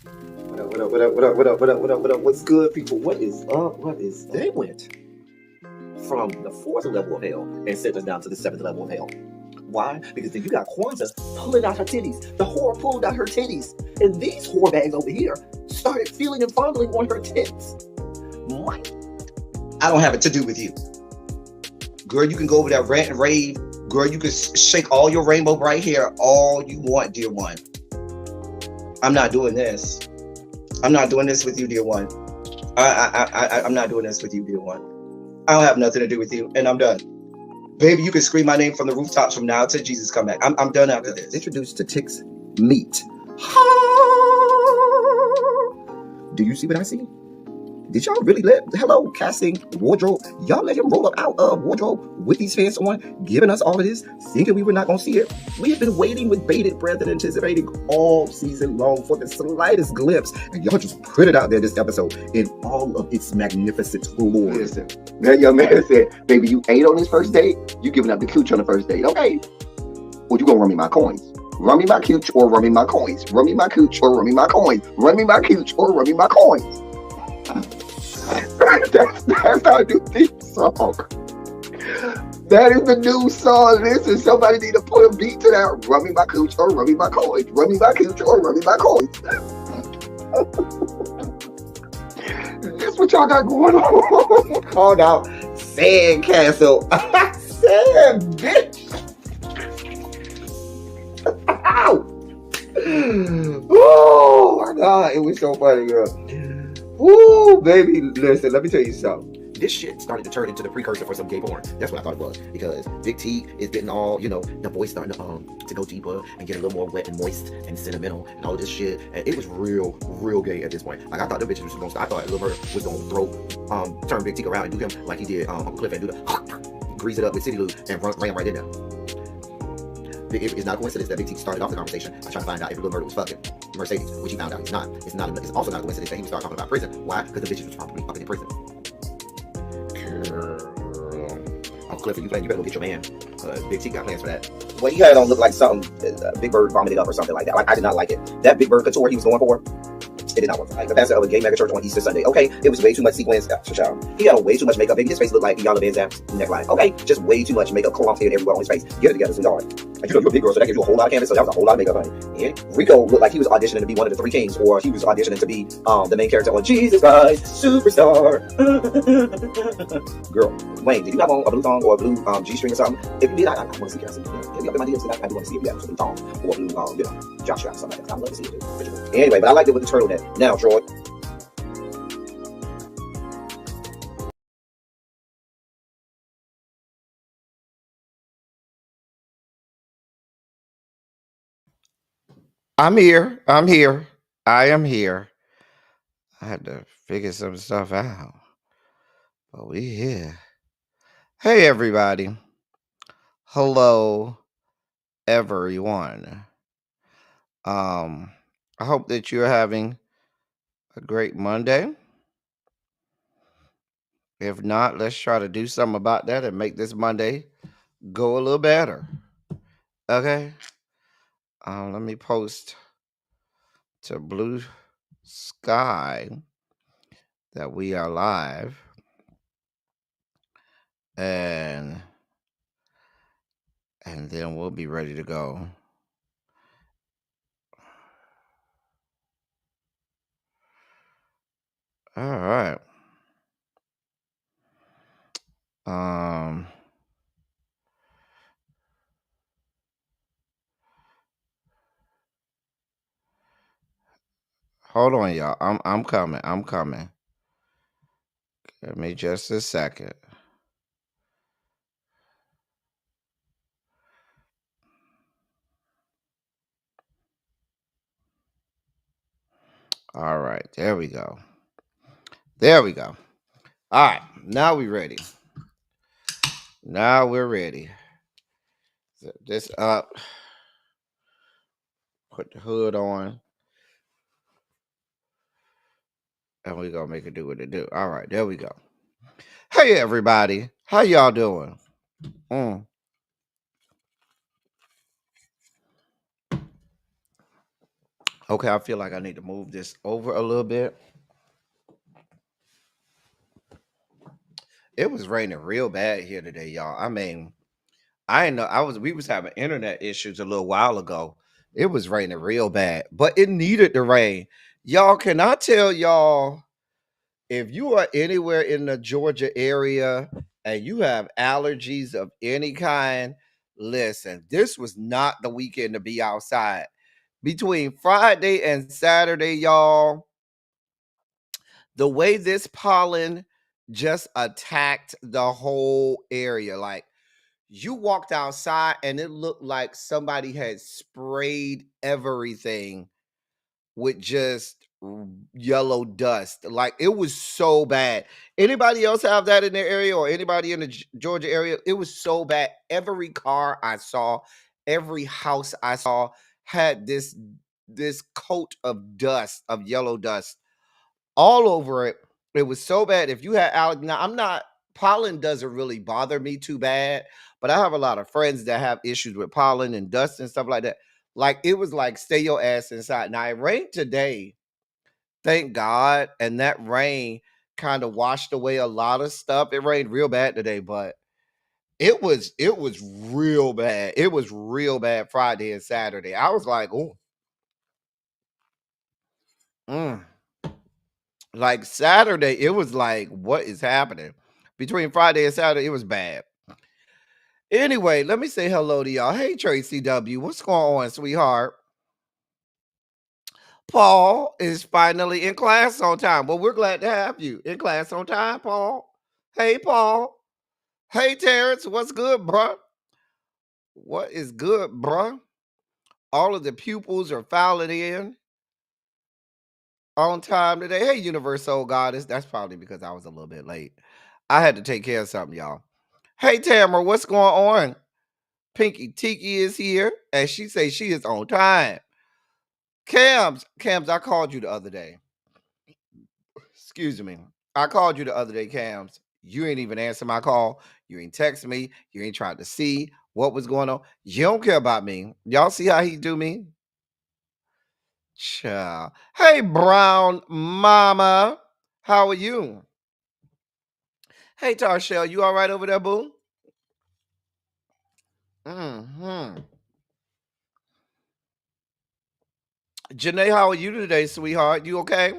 What up, what up, what up, what up, what up, what up, what up, what up? What's good, people? What is up? What is they went from the fourth level of hell and sent us down to the seventh level of hell. Why? Because then you got Kwanzaa pulling out her titties. The whore pulled out her titties. And these whore bags over here started feeling and fondling on her tits. What? I don't have it to do with you. Girl, you can go over there, rant and rave. Girl, you can shake all your rainbow bright hair all you want, dear one. I'm not doing this. I'm not doing this with you, dear one. I'm not doing this with you, dear one. I don't have nothing to do with you, and I'm done. Baby, you can scream my name from the rooftops from now till Jesus come back. I'm done after this. Introduced to Tick's Meat. Do you see what I see? Did y'all really let casting wardrobe? Y'all let him roll up out of wardrobe with these fans on, giving us all of this, thinking we were not gonna see it. We have been waiting with bated breath and anticipating all season long for the slightest glimpse, and y'all just put it out there this episode in all of its magnificent glory. Listen, that young man said, "Baby, you ate on this first date. You giving up the cooch on the first date, okay? Or you gonna run me my coins? Run me my cooch or run me my coins? Run me my cooch or run me my coins? Run me my cooch or run me my coins?" That's our new theme song. That is the new song. Listen, somebody need to put a beat to that. Run me my cooch or run me my coins. Run me my cooch or run me my coins. That's what y'all got going on. Called out Sandcastle. Sand, bitch. Ow. Oh my God, it was so funny, girl. Ooh, baby, listen, let me tell you something. This shit started to turn into the precursor for some gay porn. That's what I thought it was. Because Big T is getting all, the voice starting to go deeper and get a little more wet and moist and sentimental and all this shit. And it was real gay at this point. Like, I thought the bitches was gonna stop. I thought Lil Bird was gonna turn Big T around and do him like he did Uncle Cliff and do the grease it up with City Lou and ran right in there. It's not a coincidence that Big T started off the conversation by trying to find out if Lil Bird was fucking Mercedes, which he found out he's not. It's also not a coincidence that he would start talking about prison. Why? Because the bitches was probably fucking in prison. Uncle Cliff, you better go get your man. Big T got plans for that. Well, he had on look like something Big Bird vomited up or something like that. Like, I did not like it. That Big Bird couture he was going for, it did not work. Like the pastor of a gay mega church on Easter Sunday. Okay, it was way too much sequins. He had on way too much makeup. Baby, his face looked like Iyanla Van Zandt's neckline. Okay, just way too much makeup, clumped head everywhere on his face. Get it together, sweetheart. And you're a big girl, so that gives you a whole lot of canvas. So that was a whole lot of makeup, honey. Yeah. Rico looked like he was auditioning to be one of the three kings, or he was auditioning to be the main character on Jesus Christ Superstar. Girl, Wayne, did you have on a blue thong or a blue G-string or something? If you did, I want to see it. Get me up in my DMs. I do want to see if you have a blue thong or a blue, jock strap or something like that. I'd love to see it, dude. Anyway, but I liked it with the turtleneck. Now, Troy. I'm here. I am here. I had to figure some stuff out. But we here. Hey, everybody. Hello, everyone. I hope that you're having a great Monday. If not, let's try to do something about that and make this Monday go a little better. Okay? Let me post to Bluesky that we are live. And then we'll be ready to go. All right. Hold on, y'all. I'm coming. Give me just a second. All right, there we go. All right, now we're ready. Zip this up. Put the hood on. And we're going to make it do what it do. All right, there we go. Hey, everybody. How y'all doing? Okay, I feel like I need to move this over a little bit. It was raining real bad here today, y'all. I mean, I didn't know we was having internet issues a little while ago. It was raining real bad, but it needed the rain. Y'all, can I tell y'all, if you are anywhere in the Georgia area and you have allergies of any kind, listen, this was not the weekend to be outside. Between Friday and Saturday, y'all, the way this pollen just attacked the whole area, like you walked outside and it looked like somebody had sprayed everything with just yellow dust. Like it was so bad. Anybody else have that in their area or anybody in the Georgia area? It was so bad. Every car I saw, every house I saw had this coat of dust, of yellow dust all over it. It was so bad. If you had allergy, now I'm not, pollen doesn't really bother me too bad, but I have a lot of friends that have issues with pollen and dust and stuff like that. Like it was like stay your ass inside. Now it rained today, thank God, and that rain kind of washed away a lot of stuff. It rained real bad today, but it was real bad. It was real bad Friday and Saturday. I was like, oh, like Saturday, it was like, what is happening? Between Friday and Saturday, it was bad. Anyway, let me say hello to y'all. Hey, Tracy W. What's going on, sweetheart? Paul is finally in class on time. Well, we're glad to have you in class on time, Paul. Hey, Paul. Hey, Terrence. What's good, bruh? What is good, bruh? All of the pupils are filing in on time today. Hey, Universal Goddess. That's probably because I was a little bit late. I had to take care of something, y'all. Hey, Tamara, what's going on? Pinky Tiki is here, and she says she is on time. Cams, I called you the other day. Excuse me. I called you the other day, Cams. You ain't even answer my call. You ain't text me. You ain't tried to see what was going on. You don't care about me. Y'all see how he do me? Child. Hey, Brown Mama. How are you? Hey, Tarshell, you all right over there, boo? Mm-hmm. Janae, how are you today, sweetheart? You okay?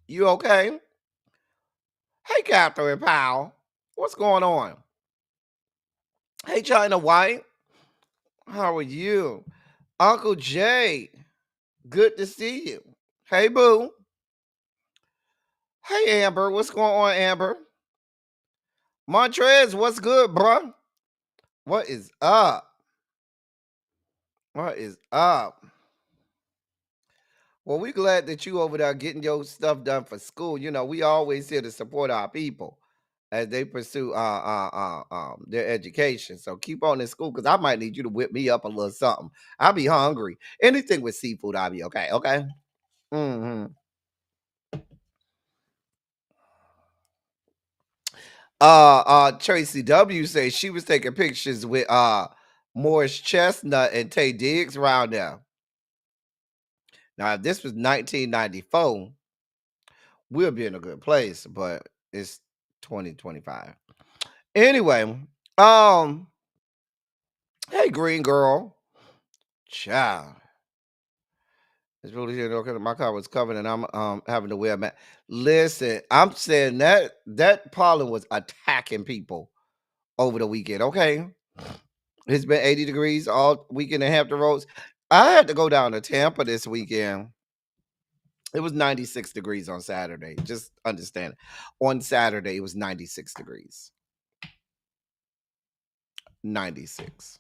You okay? Hey, Catherine Powell. What's going on? Hey, China White. How are you? Uncle Jay. Good to see you. Hey, boo. Hey, Amber. What's going on, Amber? Montrez, what's good, bruh? What is up? What is up? Well, we glad that you over there getting your stuff done for school. You know, we always here to support our people as they pursue their education. So keep on in school because I might need you to whip me up a little something. I'll be hungry. Anything with seafood, I'll be okay. Okay. Mm-hmm. Tracy W says she was taking pictures with Morris Chestnut and Tay Diggs around there. Now, if this was 1994, we'll be in a good place, but it's 2025. Anyway, hey, green girl. Child. It's really here. Okay, my car was covered and I'm having to wear a mask. Listen, I'm saying that pollen was attacking people over the weekend, okay? It's been 80 degrees all weekend and half the roads. I had to go down to Tampa this weekend. It was 96 degrees on Saturday. Just understand. On Saturday, it was 96 degrees. 96.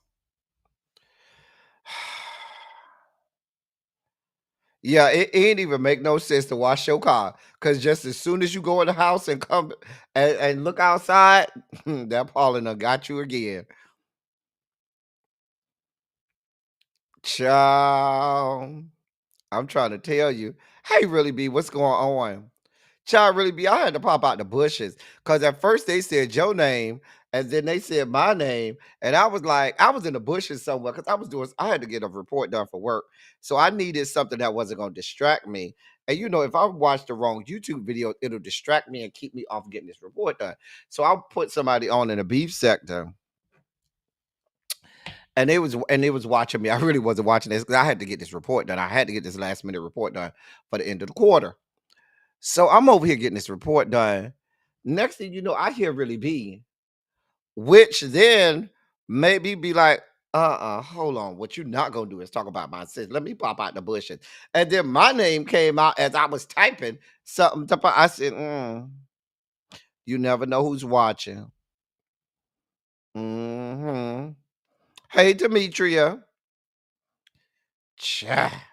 Yeah, it ain't even make no sense to wash your car. Cause just as soon as you go in the house and come and look outside, that pollen done got you again. Child. I'm trying to tell you. Hey, really B, what's going on? Child, really be, I had to pop out the bushes because at first they said your name And then they said my name, and I was like, I was in the bushes somewhere because I had to get a report done for work. So I needed something that wasn't going to distract me. And if I watch the wrong YouTube video, it'll distract me and keep me off getting this report done. So I'll put somebody on in the beef sector. And they was watching me. I really wasn't watching this because I had to get this report done. I had to get this last minute report done for the end of the quarter. So I'm over here getting this report done. Next thing you know, I hear Really B, which then maybe be like, hold on. What you're not gonna do is talk about my sis. Let me pop out the bushes. And then my name came out as I was typing something. I said, you never know who's watching. Hey, Demetria. Cha.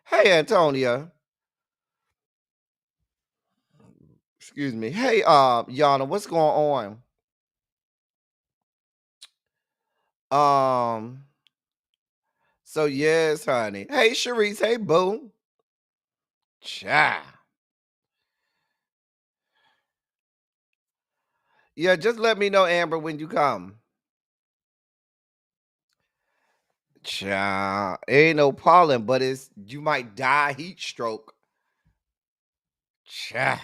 Hey, Antonia. Excuse me. Hey, Yana, what's going on? So yes, honey. Hey, Sharice. Hey, boo. Cha. Yeah, just let me know, Amber, when you come. Cha. Ain't no pollen, but you might die heat stroke. Cha.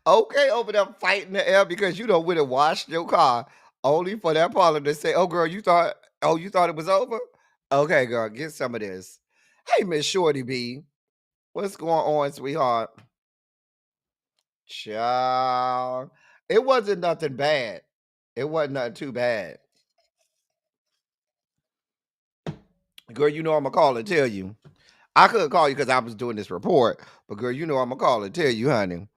Okay, over there fighting the air because you don't went and washed your car only for that pollen to say, "Oh, girl, you thought it was over." Okay, girl, get some of this. Hey, Miss Shorty B, what's going on, sweetheart? Child, it wasn't nothing bad. It wasn't nothing too bad. Girl, I'm gonna call and tell you. I couldn't call you because I was doing this report, but girl, I'm gonna call and tell you, honey.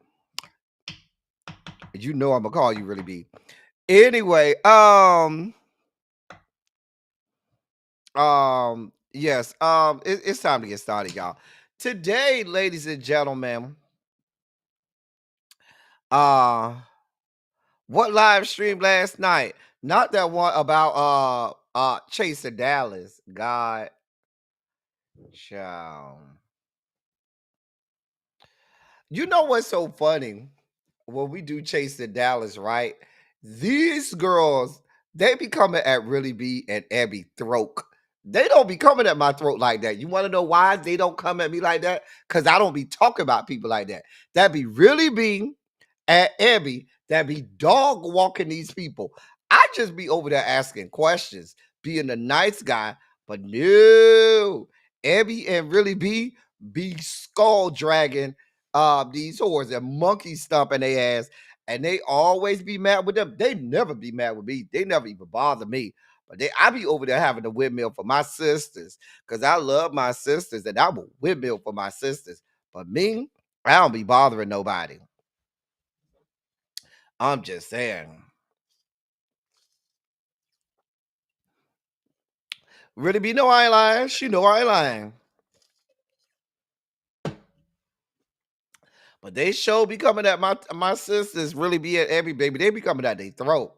I'm gonna call you, Really B. Anyway, yes, it's time to get started, y'all. Today, ladies and gentlemen, what live stream last night? Not that one about Chase of Dallas. God, child. You know what's so funny? When we do Chase of Dallas, right? These girls, they be coming at Really B and Abby throat. They don't be coming at my throat like that. You want to know why they don't come at me like that? Because I don't be talking about people like that. That be Really B at Abby that be dog walking these people. I just be over there asking questions, being a nice guy, but no, Abby and Really be skull dragging these whores and monkey stomping their ass, and they always be mad with them. They never be mad with me. They never even bother me. But I be over there having a windmill for my sisters because I love my sisters and I will windmill for my sisters. But me, I don't be bothering nobody. I'm just saying. Really be no I ain't lying. She know I ain't lying. But they show be coming at my sisters, Really be at every baby. They be coming at their throat.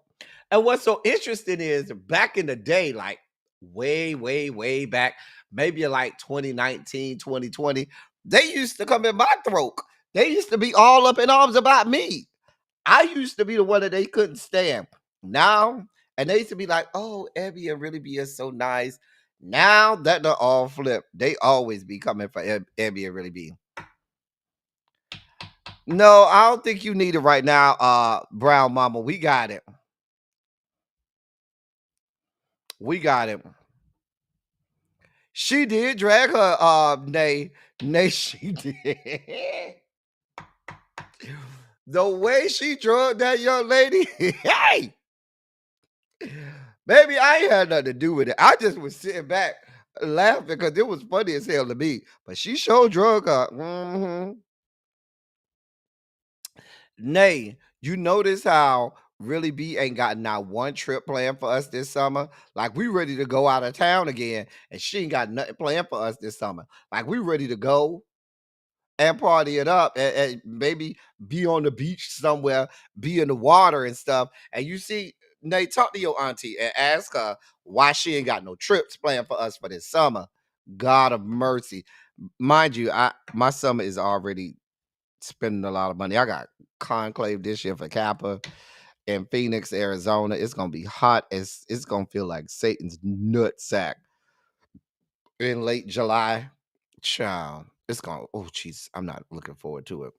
And what's so interesting is back in the day, like way, way, way back, maybe like 2019, 2020, they used to come in my throat. They used to be all up in arms about me. I used to be the one that they couldn't stand. Now, and they used to be like, "Oh, Abby and Really be so nice." Now that they're all flipped, they always be coming for Abby and Really be. No, I don't think you need it right now, Brown Mama. We got it. We got it. She did drag her Nay, she did. The way she drugged that young lady, hey, baby, I ain't had nothing to do with it. I just was sitting back laughing because it was funny as hell to me. But she showed drug her. Nay, you notice how Really B ain't got not one trip planned for us this summer? Like we ready to go out of town again, and she ain't got nothing planned for us this summer. Like we ready to go and party it up and maybe be on the beach somewhere, be in the water and stuff. And you see, Nay, talk to your auntie and ask her why she ain't got no trips planned for us for this summer. God of mercy. Mind you, my summer is already spending a lot of money. I got conclave this year for Kappa in Phoenix, Arizona. It's gonna be hot. It's gonna feel like Satan's nutsack in late July. Child, it's gonna. Oh, jeez, I'm not looking forward to it.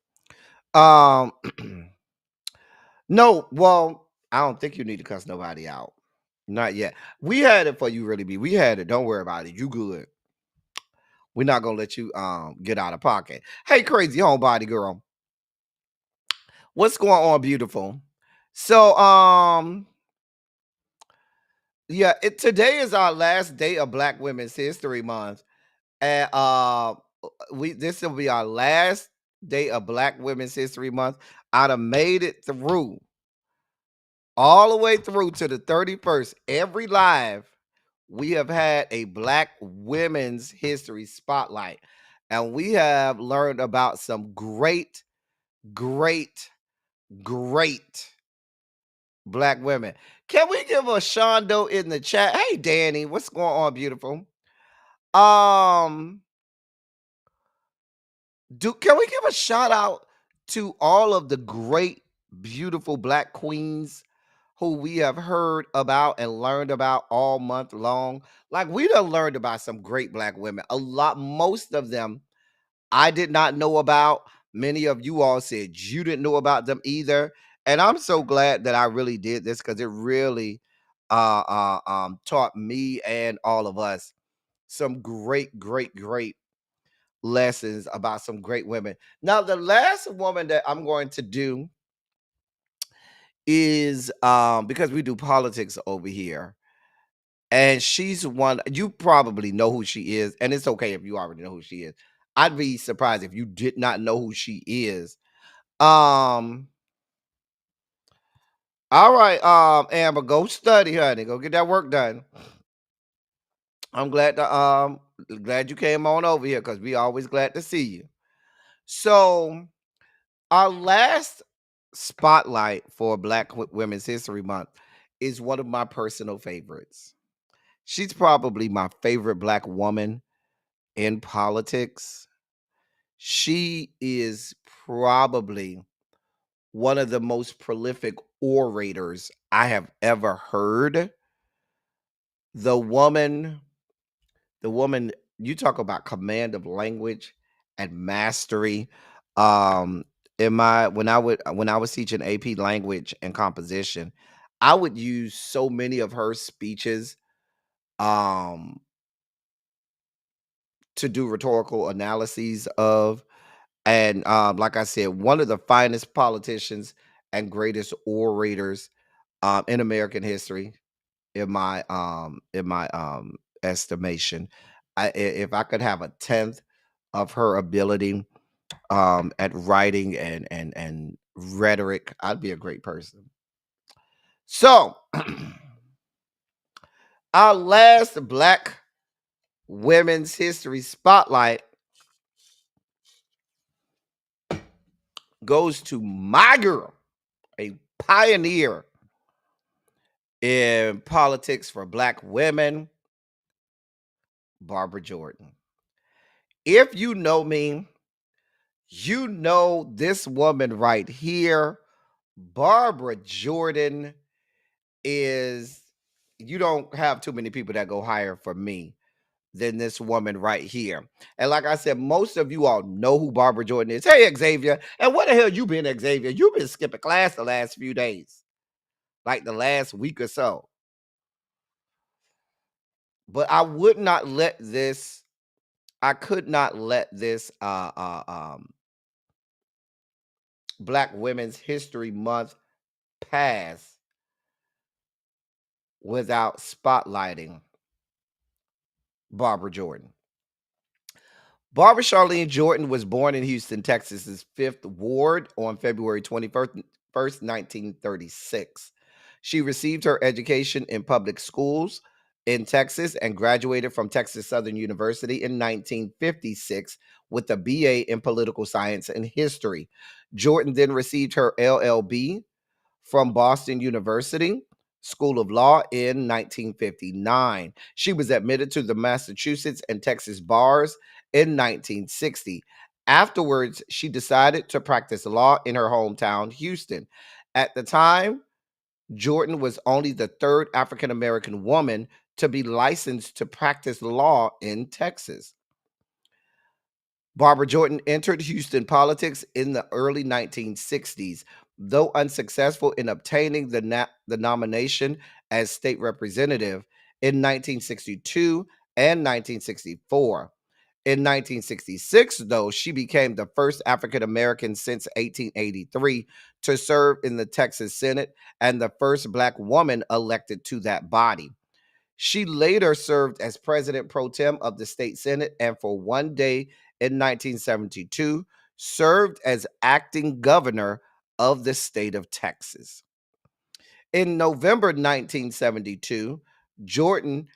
No, well, I don't think you need to cuss nobody out. Not yet. We had it for you, really be. We had it. Don't worry about it. You good. We're not gonna let you get out of pocket. Hey, crazy homebody girl. What's going on, beautiful? So, yeah, today is our last day of Black Women's History Month. And this will be our last day of Black Women's History Month. I'd have made it through all the way through to the 31st. Every live, we have had a Black Women's History Spotlight. And we have learned about some great, great, great Black women. Can we give a Shondo in the chat? Hey, Danny, what's going on, beautiful? Can we give a shout out to all of the great, beautiful Black queens who we have heard about and learned about all month long? Like, we done learned about some great Black women. Most of them I did not know about. Many of you all said you didn't know about them either. And I'm so glad that I really did this, because it really taught me and all of us some great, great, great lessons about some great women. Now, the last woman that I'm going to do is because we do politics over here. And she's one, you probably know who she is, and it's okay if you already know who she is. I'd be surprised if you did not know who she is. All right, Amber, go study, honey. Go get that work done. I'm glad you came on over here, because we always glad to see you. So, our last spotlight for Black Women's History Month is one of my personal favorites. She's probably my favorite Black woman in politics. She is probably one of the most prolific orators I have ever heard. The woman, you talk about command of language and mastery. When I was teaching AP language and composition, I would use so many of her speeches to do rhetorical analyses of. And like I said, one of the finest politicians and greatest orators in American history, in my estimation. If I could have a tenth of her ability at writing and rhetoric, I'd be a great person. So, our last Black Women's History Spotlight goes to my girl, a pioneer in politics for Black women, Barbara Jordan. If you know me, you know this woman right here, Barbara Jordan, is, you don't have too many people that go higher for me than this woman right here. And like I said, most of you all know who Barbara Jordan is. Hey, Xavier. And what the hell you been, Xavier? You've been skipping class the last few days, like the last week or so. But I could not let this Black Women's History Month pass without spotlighting Barbara Jordan. Barbara Charlene Jordan was born in Houston, Texas's 5th Ward on February 21st, 1936. She received her education in public schools in Texas and graduated from Texas Southern University in 1956 with a BA in political science and history. Jordan then received her LLB from Boston University School of Law in 1959. She was admitted to the Massachusetts and Texas bars in 1960. Afterwards, she decided to practice law in her hometown, Houston. At the time, Jordan was only the third African American woman to be licensed to practice law in Texas. Barbara Jordan entered Houston politics in the early 1960s. Though unsuccessful in obtaining the nomination as state representative in 1962 and 1964. In 1966, though, she became the first African American since 1883 to serve in the Texas Senate and the first Black woman elected to that body. She later served as president pro tem of the state Senate and for one day in 1972 served as acting governor of the state of Texas. In November 1972, Jordan,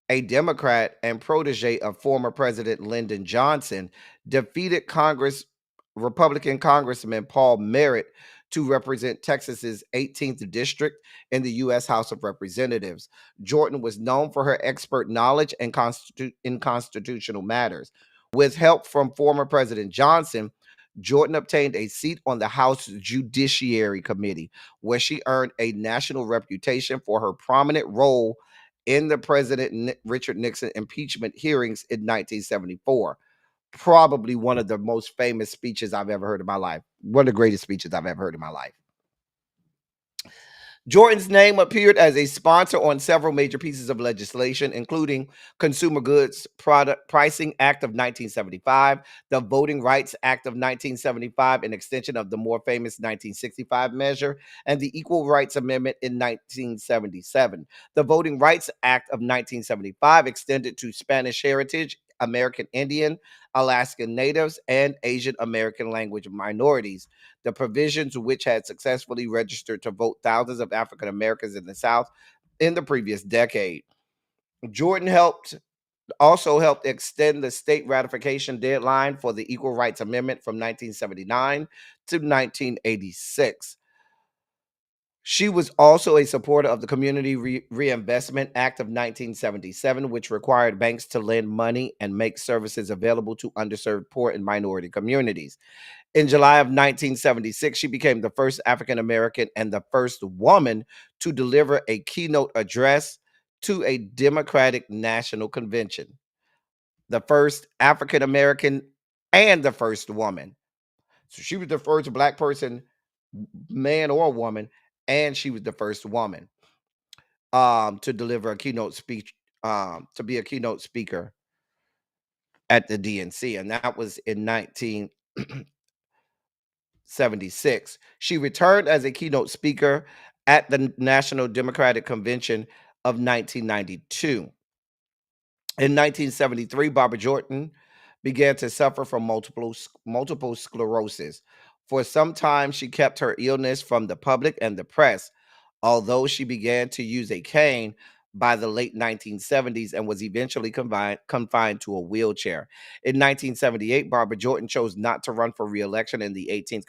a Democrat and protege of former President Lyndon Johnson, defeated Republican Congressman Paul Merritt to represent Texas's 18th district in the U.S. House of Representatives. Jordan was known for her expert knowledge in constitutional matters. With help from former President Johnson, Jordan obtained a seat on the House Judiciary Committee, where she earned a national reputation for her prominent role in the President Richard Nixon impeachment hearings in 1974. Probably one of the most famous speeches I've ever heard in my life. One of the greatest speeches I've ever heard in my life. Jordan's name appeared as a sponsor on several major pieces of legislation, including Consumer Goods Product Pricing Act of 1975, the Voting Rights Act of 1975, an extension of the more famous 1965 measure, and the Equal Rights Amendment in 1977. The Voting Rights Act of 1975 extended to Spanish heritage, American Indian, Alaskan Natives, and Asian American language minorities. The provisions, which had successfully registered to vote thousands of African Americans in the South in the previous decade. Jordan also helped extend the state ratification deadline for the Equal Rights Amendment from 1979 to 1986. She was also a supporter of the Community Reinvestment Act of 1977, which required banks to lend money and make services available to underserved, poor, and minority communities. In July of 1976, she became the first African American and the first woman to deliver a keynote address to a Democratic National Convention. The first African American and the first woman. So she was the first Black person, man or woman, and she was the first woman to deliver a keynote speech, to be a keynote speaker at the DNC, and that was in 1976. She returned as a keynote speaker at the National Democratic Convention of 1992. In 1973, Barbara Jordan began to suffer from multiple sclerosis. For some time, she kept her illness from the public and the press, although she began to use a cane by the late 1970s and was eventually confined to a wheelchair. In 1978, Barbara Jordan chose not to run for re-election in the 18th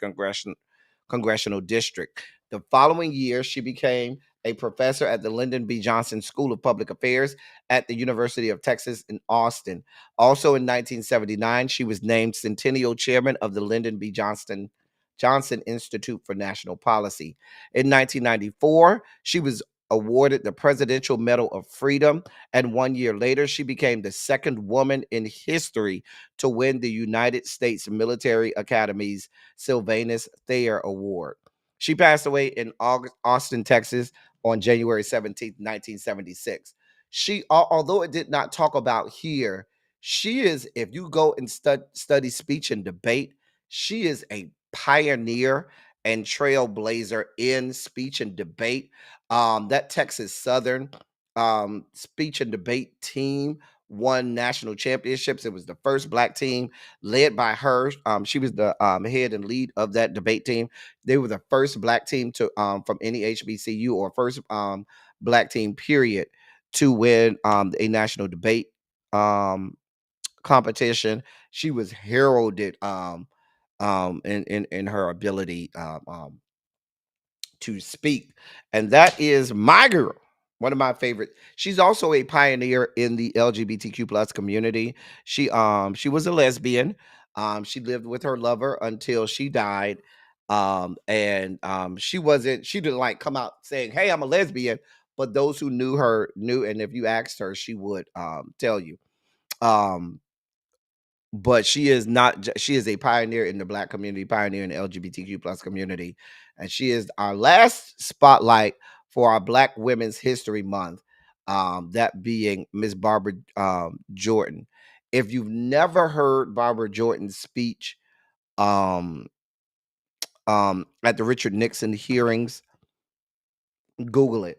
congressional district. The following year, she became a professor at the Lyndon B. Johnson School of Public Affairs at the University of Texas in Austin. Also in 1979, she was named Centennial Chairman of the Lyndon B. Johnson Institute for National Policy. In 1994, she was awarded the Presidential Medal of Freedom, and 1 year later, she became the second woman in history to win the United States Military Academy's Sylvanus Thayer Award. She passed away in Austin, Texas on January 17th, 1976. She, although it did not talk about here, she is, if you go and study speech and debate, she is a pioneer and trailblazer in speech and debate. That Texas Southern speech and debate team won national championships. It was the first Black team led by her. She was the head and lead of that debate team. They were the first Black team to from any HBCU or first Black team period to win a national debate competition. She was heralded in her ability to speak, and that is my girl. One of my favorite. She's also a pioneer in the LGBTQ plus community. She was a lesbian. She lived with her lover until she died. And she didn't like come out saying, "Hey, I'm a lesbian," but those who knew her knew, and if you asked her, she would tell you. Um, but she is not she is a pioneer in the Black community, pioneer in the LGBTQ plus community, and she is our last spotlight for our Black Women's History Month, that being Miss Barbara Jordan. If you've never heard Barbara Jordan's speech um at the Richard Nixon hearings, Google it.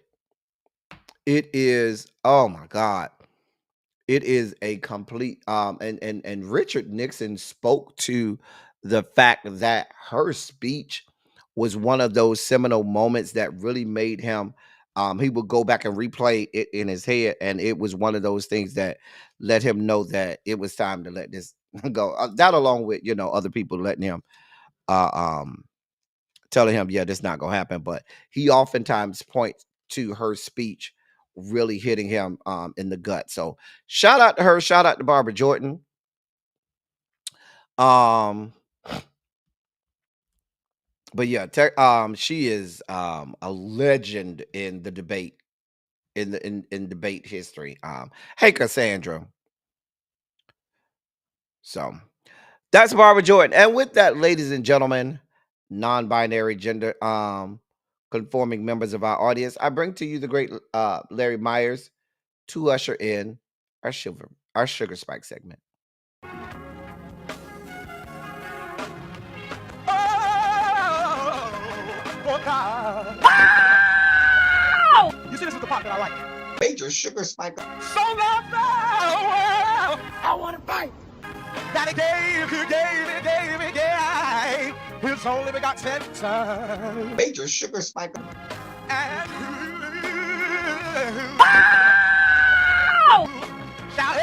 It is, oh my God, it is a complete and Richard Nixon spoke to the fact that her speech was one of those seminal moments that really made him, he would go back and replay it in his head, and it was one of those things that let him know that it was time to let this go. That along with, other people letting him uh um telling him, yeah, this not gonna happen. But he oftentimes points to her speech really hitting him in the gut. So shout out to her, shout out to Barbara Jordan. Um, but yeah, she is a legend in the debate, in debate history. Hey Cassandra. So that's Barbara Jordan. And with that, ladies and gentlemen, non-binary gender conforming members of our audience, I bring to you the great Larry Myers to usher in our sugar spike segment. Oh, God. You see, this is the part that I like. Major sugar spike. So long, well, I want to fight. That he gave his only begotten son. Major sugar spike. And shall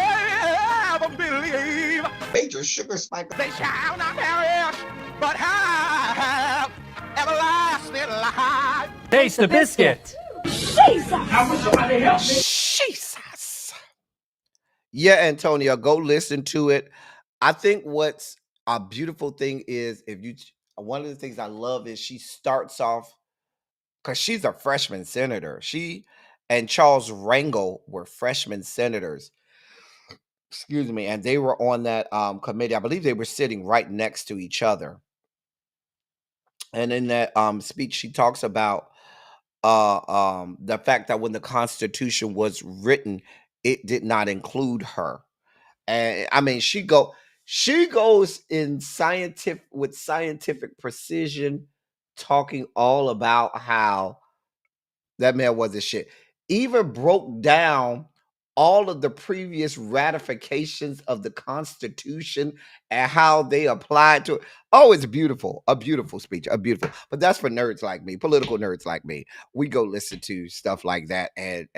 ever believe. Major sugar spike. They shall not perish, but have everlasting life. Taste the biscuit. Jesus! I wish somebody help me. Jesus. Yeah, Antonio, go listen to it. I think what's a beautiful thing is one of the things I love is she starts off, because she's a freshman senator. She and Charles Rangel were freshman senators. Excuse me, and they were on that committee. I believe they were sitting right next to each other. And in that speech, she talks about the fact that when the Constitution was written, it did not include her. And I mean, she goes in scientific precision, talking all about how that man was a shit. Even broke down all of the previous ratifications of the Constitution and how they applied to it. Oh, it's beautiful. A beautiful speech. A beautiful. But that's for nerds like me, political nerds like me. We go listen to stuff like that, and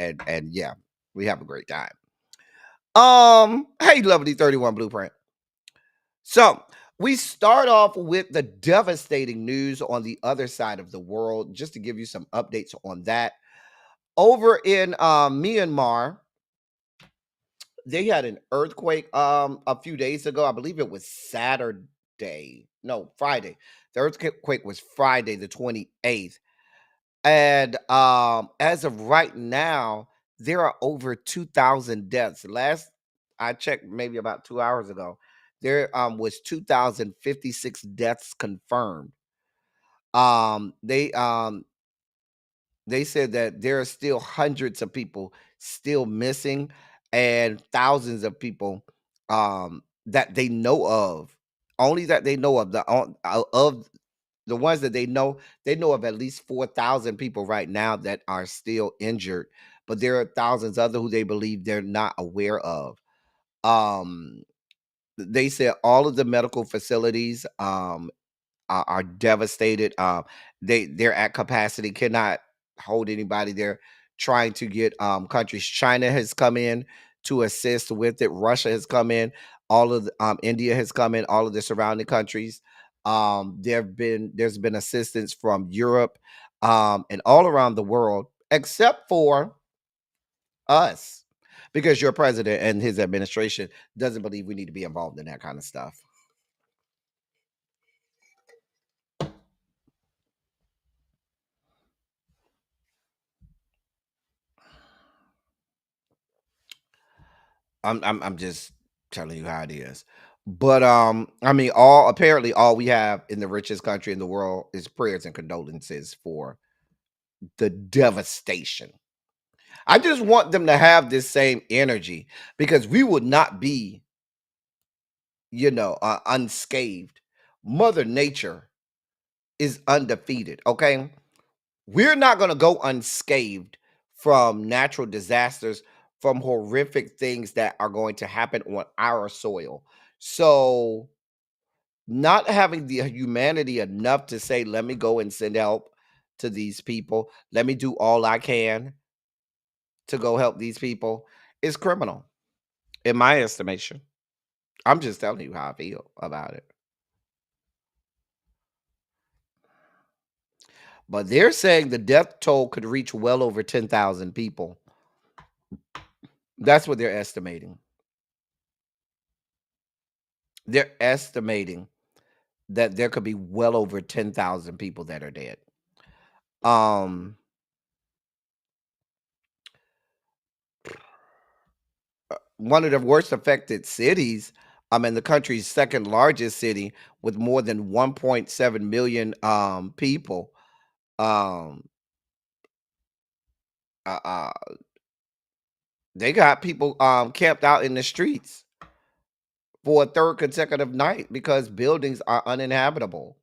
yeah, we have a great time. Hey, lovely 31 Blueprint. So we start off with the devastating news on the other side of the world, just to give you some updates on that. Over in Myanmar, they had an earthquake a few days ago. I believe it was Friday. The earthquake was Friday the 28th. And as of right now, there are over 2,000 deaths. Last I checked, maybe about 2 hours ago, there was 2,056 deaths confirmed. Um, they um, they said that there are still hundreds of people still missing, and thousands of people that they know of, only that they know of, of the ones that they know of at least 4,000 people right now that are still injured, but there are thousands other who they believe they're not aware of. um they said all of the medical facilities are devastated. They're at capacity, cannot hold anybody. They're trying to get countries. China has come in to assist with it. Russia has come in. All of India has come in. All of the surrounding countries. There's been assistance from Europe and all around the world, except for us, because your president and his administration doesn't believe we need to be involved in that kind of stuff. I'm just telling you how it is. But I mean, all we have in the richest country in the world is prayers and condolences for the devastation. I just want them to have this same energy, because we would not be, unscathed. Mother Nature is undefeated. Okay, we're not going to go unscathed from natural disasters, from horrific things that are going to happen on our soil. So, not having the humanity enough to say, let me go and send help to these people, let me do all I can to go help these people, is criminal, in my estimation. I'm just telling you how I feel about it. But they're saying the death toll could reach well over 10,000 people. That's what they're estimating. They're estimating that there could be well over 10,000 people that are dead. Um, One of the worst affected cities, in the country's second largest city with more than 1.7 million people. Um, uh, uh, they got people camped out in the streets for a third consecutive night because buildings are uninhabitable.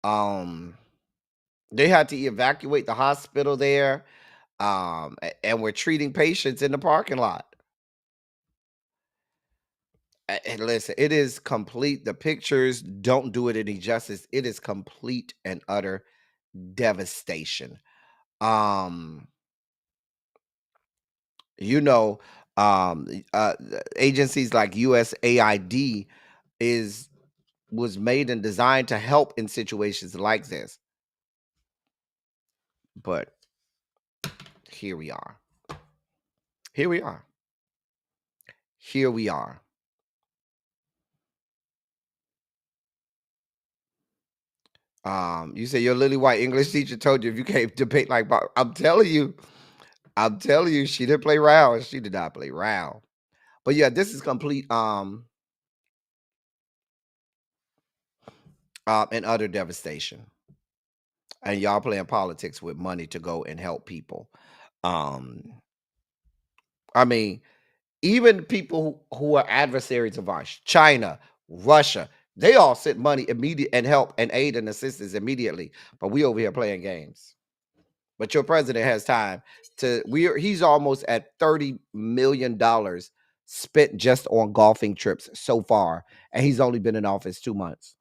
Um, they had to evacuate the hospital there, and we're treating patients in the parking lot. And listen, it is complete. The pictures don't do it any justice. It is complete and utter devastation. Um, you know, Agencies like USAID is was made and designed to help in situations like this. But here we are. Here we are. Here we are. You say your Lily White English teacher told you if you can't debate like Bob. I'm telling you, she didn't play around. She did not play around. But yeah, this is complete and utter devastation. And y'all playing politics with money to go and help people. Um, I mean, even people who are adversaries of ours, China, Russia, they all sent money immediate and help and aid and assistance immediately. But we over here playing games. But your president has time to he's almost at $30 million spent just on golfing trips so far, and he's only been in office 2 months.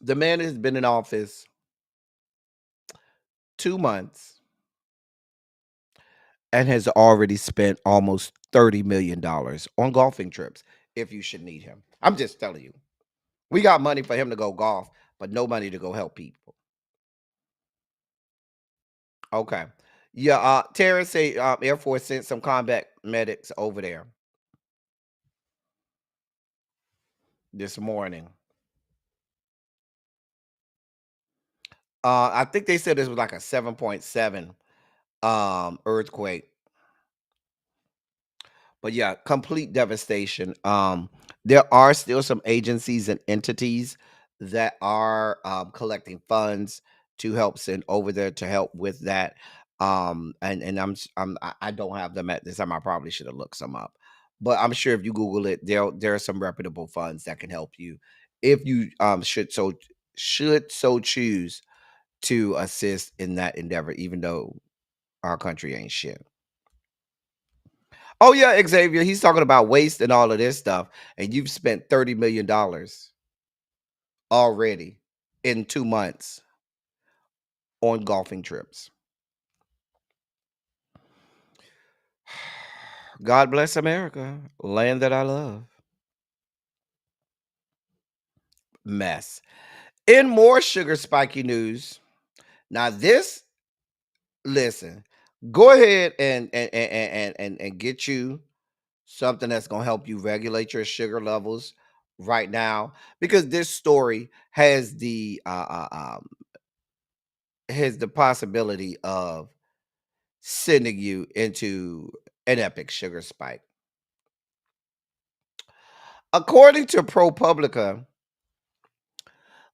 The man has been in office 2 months and has already spent almost $30 million on golfing trips. If you should need him, I'm just telling you, we got money for him to go golf, but no money to go help people. Okay. Yeah, Terrence say Air Force sent some combat medics over there this morning. I think they said this was like a 7.7 earthquake. But yeah, complete devastation. There are still some agencies and entities that are collecting funds to help send over there to help with that. And I don't have them at this time. I probably should have looked some up, but I'm sure if you Google it, there are some reputable funds that can help you if you should so choose to assist in that endeavor, even though our country ain't shit. Oh yeah, Xavier. He's talking about waste and all of this stuff, and you've spent $30 million already in 2 months on golfing trips. God bless America, land that I love. Mess. In more sugar spiky news, now this, listen, go ahead and get you something that's gonna help you regulate your sugar levels right now, because this story has the possibility of sending you into an epic sugar spike. According to ProPublica,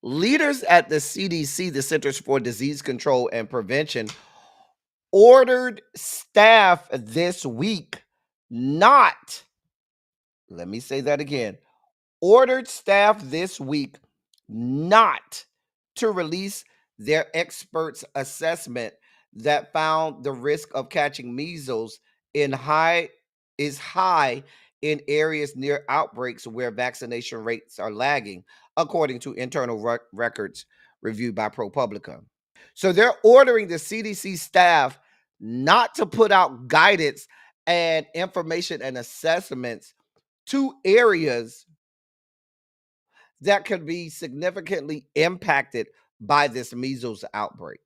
leaders at the CDC, the Centers for Disease Control and Prevention, ordered staff this week not, let me say that again, ordered staff this week not to release their experts' assessment that found the risk of catching measles is high in areas near outbreaks where vaccination rates are lagging, according to internal records reviewed by ProPublica. So they're ordering the CDC staff not to put out guidance and information and assessments to areas that could be significantly impacted by this measles outbreak.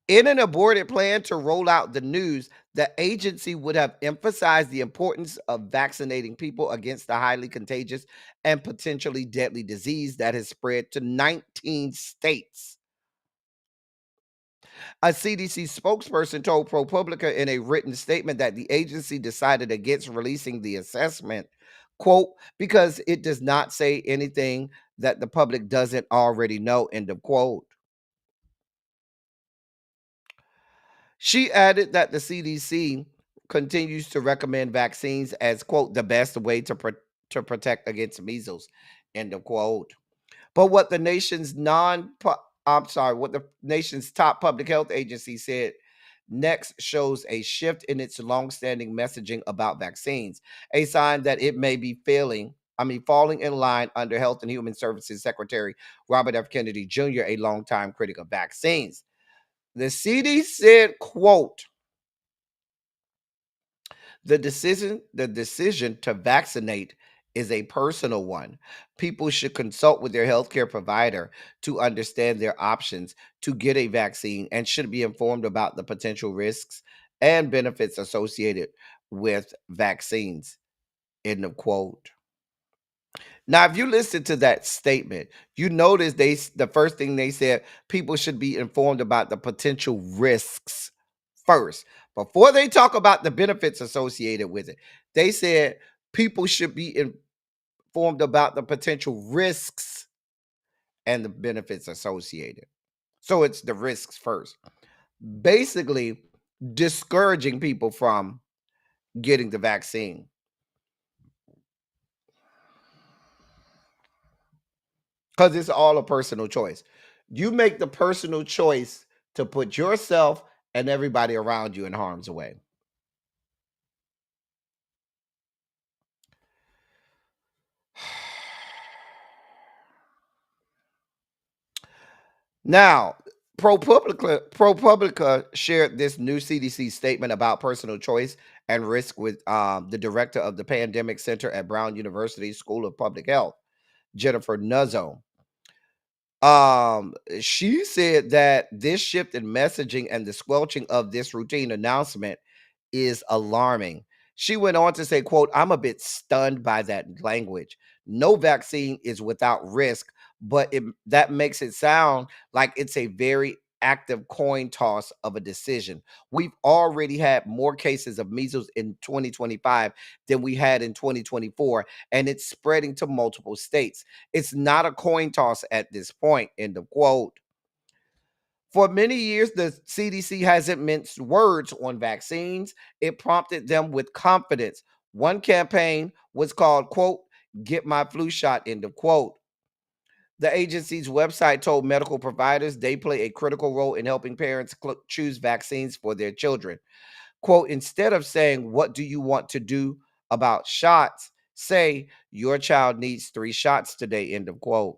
In an aborted plan to roll out the news, the agency would have emphasized the importance of vaccinating people against the highly contagious and potentially deadly disease that has spread to 19 states. A CDC spokesperson told ProPublica in a written statement that the agency decided against releasing the assessment, quote, because it does not say anything that the public doesn't already know, end of quote. She added that the CDC continues to recommend vaccines as, quote, the best way to protect against measles, end of quote. But what the nation's what the nation's top public health agency said next shows a shift in its longstanding messaging about vaccines, a sign that it may be falling in line under Health and Human Services Secretary Robert F. Kennedy Jr., a longtime critic of vaccines. The CDC said, quote, the decision to vaccinate is a personal one. People should consult with their healthcare provider to understand their options to get a vaccine and should be informed about the potential risks and benefits associated with vaccines, end of quote. Now, if you listen to that statement, you notice the first thing they said, people should be informed about the potential risks first. Before they talk about the benefits associated with it, they said people should be informed about the potential risks and the benefits associated. So it's the risks first. Basically, discouraging people from getting the vaccine. Because it's all a personal choice. You make the personal choice to put yourself and everybody around you in harm's way. Now, ProPublica shared this new CDC statement about personal choice and risk with the director of the Pandemic Center at Brown University School of Public Health, Jennifer Nuzzo. She said that this shift in messaging and the squelching of this routine announcement is alarming. She went on to say, quote, I'm a bit stunned by that language. No vaccine is without risk, but that makes it sound like it's a very active coin toss of a decision. We've already had more cases of measles in 2025 than we had in 2024, and it's spreading to multiple states. It's not a coin toss at this point, end of quote. For many years, the CDC hasn't minced words on vaccines. It prompted them with confidence. One campaign was called, quote, get my flu shot, end of quote. The agency's website told medical providers they play a critical role in helping parents choose vaccines for their children. Quote, instead of saying, what do you want to do about shots? Say, your child needs 3 shots today, end of quote.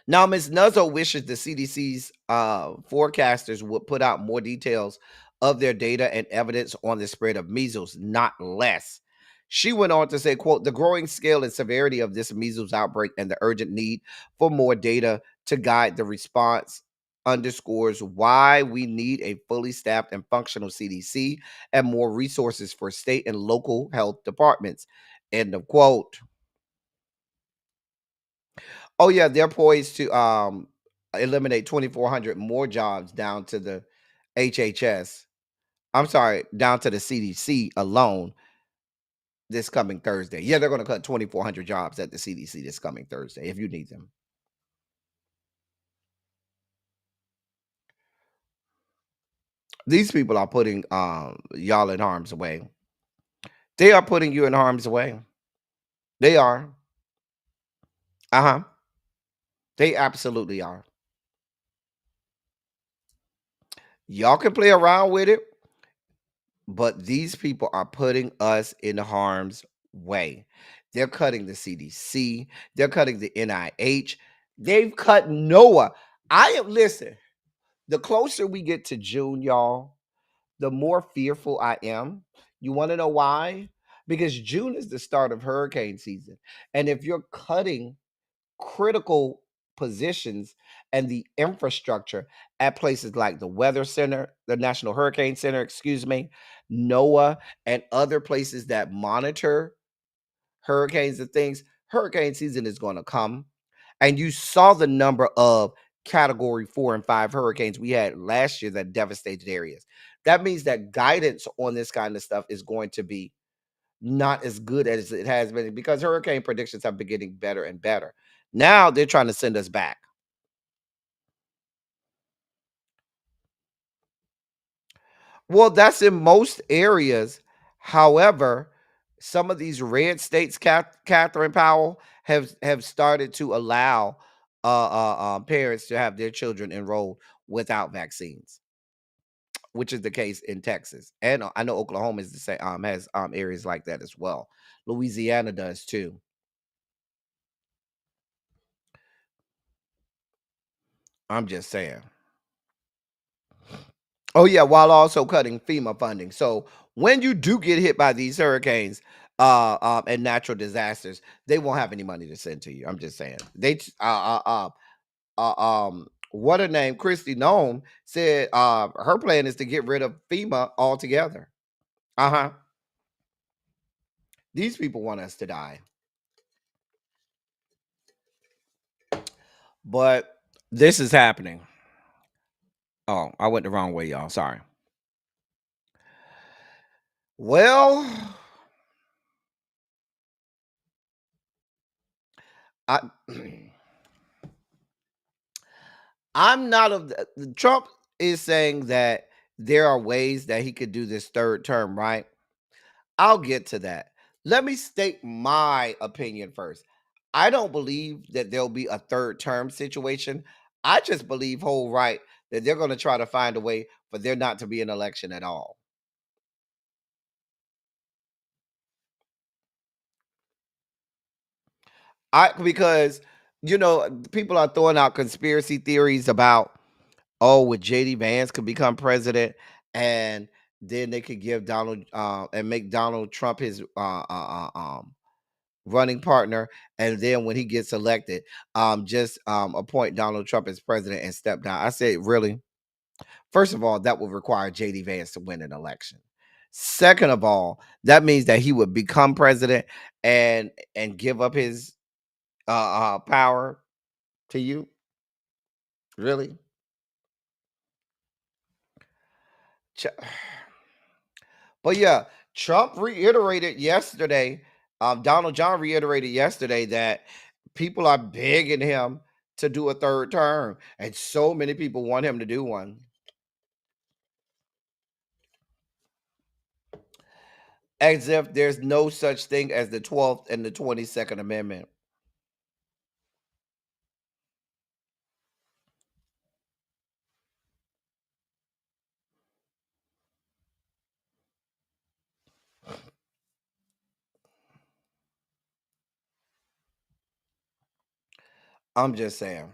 Now, Ms. Nuzzo wishes the CDC's forecasters would put out more details of their data and evidence on the spread of measles, not less. She went on to say, quote, the growing scale and severity of this measles outbreak and the urgent need for more data to guide the response underscores why we need a fully staffed and functional CDC and more resources for state and local health departments. End of quote. Oh yeah, they're poised to eliminate 2,400 more jobs down to the HHS. I'm sorry, down to the CDC alone this coming Thursday. Yeah, they're going to cut 2,400 jobs at the CDC this coming Thursday if you need them. These people are putting y'all in harm's way. They are putting you in harm's way. They are. Uh-huh. They absolutely are. Y'all can play around with it, but these people are putting us in harm's way. They're cutting the CDC. They're cutting the NIH. They've cut NOAA. Listen, the closer we get to June, y'all, the more fearful I am. You want to know why? Because June is the start of hurricane season. And if you're cutting critical positions and the infrastructure at places like the Weather Center, the National Hurricane Center, excuse me, NOAA, and other places that monitor hurricanes and things, hurricane season is going to come. And you saw the number of category 4 and 5 hurricanes we had last year that devastated areas. That means that guidance on this kind of stuff is going to be not as good as it has been because hurricane predictions have been getting better and better. Now they're trying to send us back. Well, that's in most areas. However, some of these red states, Catherine Powell, have started to allow parents to have their children enrolled without vaccines, which is the case in Texas, and I know Oklahoma is the same. Has areas like that as well. Louisiana does too. I'm just saying. Oh yeah, while also cutting FEMA funding. So when you do get hit by these hurricanes and natural disasters, they won't have any money to send to you. I'm just saying. What her name, Christy Nome, said her plan is to get rid of FEMA altogether. Uh-huh. These people want us to die. But this is happening. Oh, I went the wrong way, y'all. Sorry. Well, I I'm not of Trump is saying that there are ways that he could do this third term, right? I'll get to that. Let me state my opinion first. I don't believe that there'll be a third term situation. I just believe whole right that they're going to try to find a way for there not to be an election at all. Because people are throwing out conspiracy theories about with JD Vance could become president, and then they could give Donald and make Donald Trump his running partner, and then when he gets elected, just appoint Donald Trump as president and step down. I said, really? First of all, that would require JD Vance to win an election. Second of all, that means that he would become president and give up his power to you. Really? Ch- But yeah, Trump reiterated yesterday, Donald John reiterated yesterday that people are begging him to do a third term, and so many people want him to do one. As if there's no such thing as the 12th and the 22nd Amendment. I'm just saying.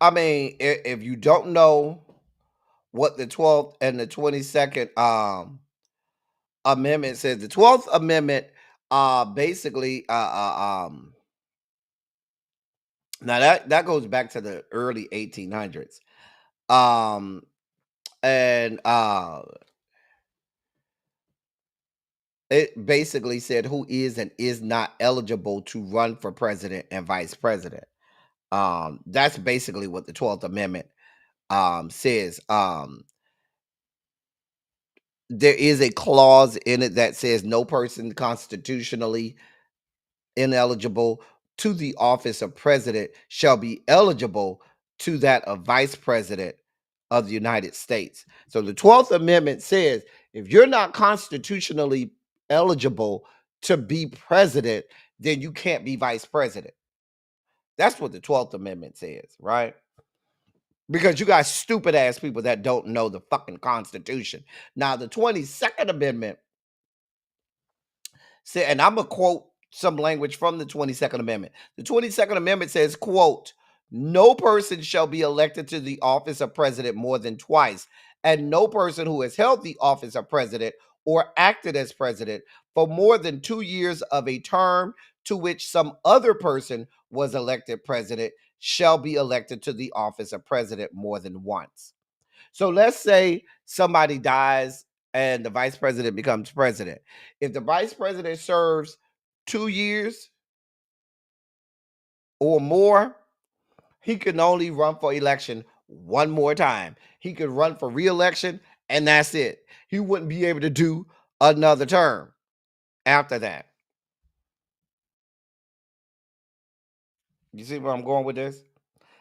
I mean, if you don't know what the 12th and the 22nd amendment says, the 12th amendment basically now that goes back to the early 1800s. Um and it basically said who is and is not eligible to run for president and vice president. That's basically what the 12th amendment says. There is a clause in it that says no person constitutionally ineligible to the office of president shall be eligible to that of vice president of the United States. So the 12th amendment says if you're not constitutionally eligible to be president, then you can't be vice president. That's what the 12th amendment says, right? Because you got stupid ass people that don't know the fucking Constitution. Now, the 22nd Amendment said, and I'm going to quote some language from the 22nd Amendment. The 22nd Amendment says, quote, no person shall be elected to the office of president more than twice, and no person who has held the office of president or acted as president for more than 2 years of a term to which some other person was elected president shall be elected to the office of president more than once. So let's say somebody dies and the vice president becomes president. If the vice president serves 2 years or more, he can only run for election one more time. He could run for re-election and that's it. He wouldn't be able to do another term after that. You see where I'm going with this?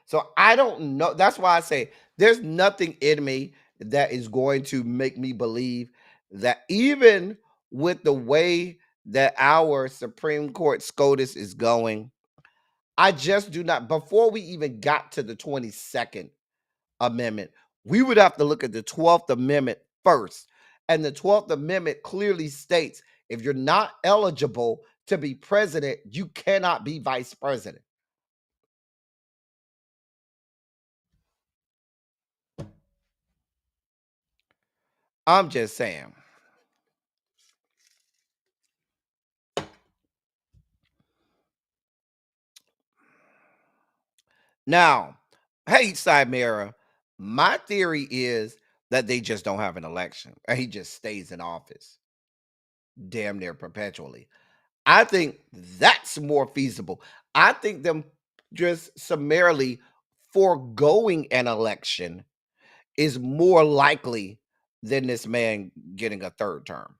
So I don't know. That's why I say there's nothing in me that is going to make me believe that even with the way that our Supreme Court SCOTUS is going, I just do not. Before we even got to the 22nd Amendment, we would have to look at the 12th Amendment first. And the 12th Amendment clearly states if you're not eligible to be president, you cannot be vice president. I'm just saying. Now, hey, Chimera, my theory is that they just don't have an election and he just stays in office damn near perpetually. I think that's more feasible. I think them just summarily foregoing an election is more likely than this man getting a third term.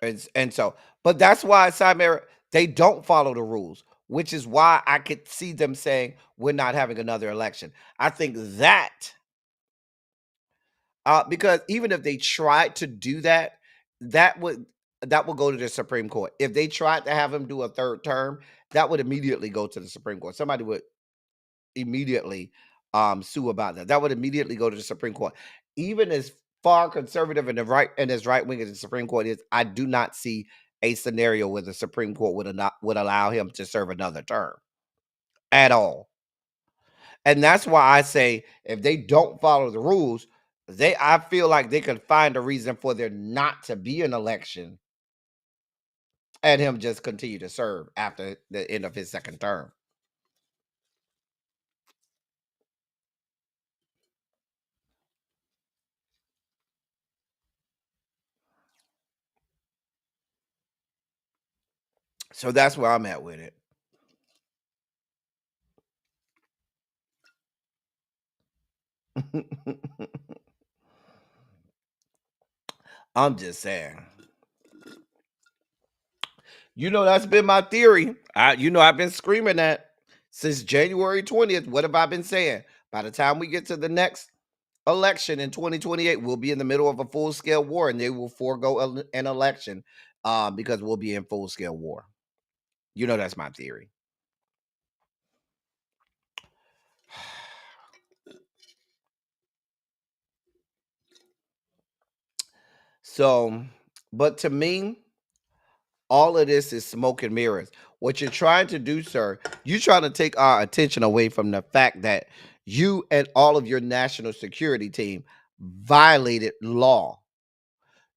And so, but that's why Chimera, they don't follow the rules, which is why I could see them saying we're not having another election. I think that because even if they tried to do that, that would go to the Supreme Court. If they tried to have him do a third term, that would immediately go to the Supreme Court. Somebody would immediately sue about that. That would immediately go to the Supreme Court. Even as far conservative and as right wing as the Supreme Court is, I do not see a scenario where the Supreme Court would allow him to serve another term at all. And that's why I say if they don't follow the rules, I feel like they could find a reason for there not to be an election and him just continue to serve after the end of his second term. So that's where I'm at with it. I'm just saying. That's been my theory. I've been screaming that since January 20th. What have I been saying? By the time we get to the next election in 2028, we'll be in the middle of a full-scale war and they will forego an election because we'll be in full-scale war. That's my theory. So, but to me, All of this is smoke and mirrors. What you're trying to do, sir, you're trying to take our attention away from the fact that you and all of your national security team violated law.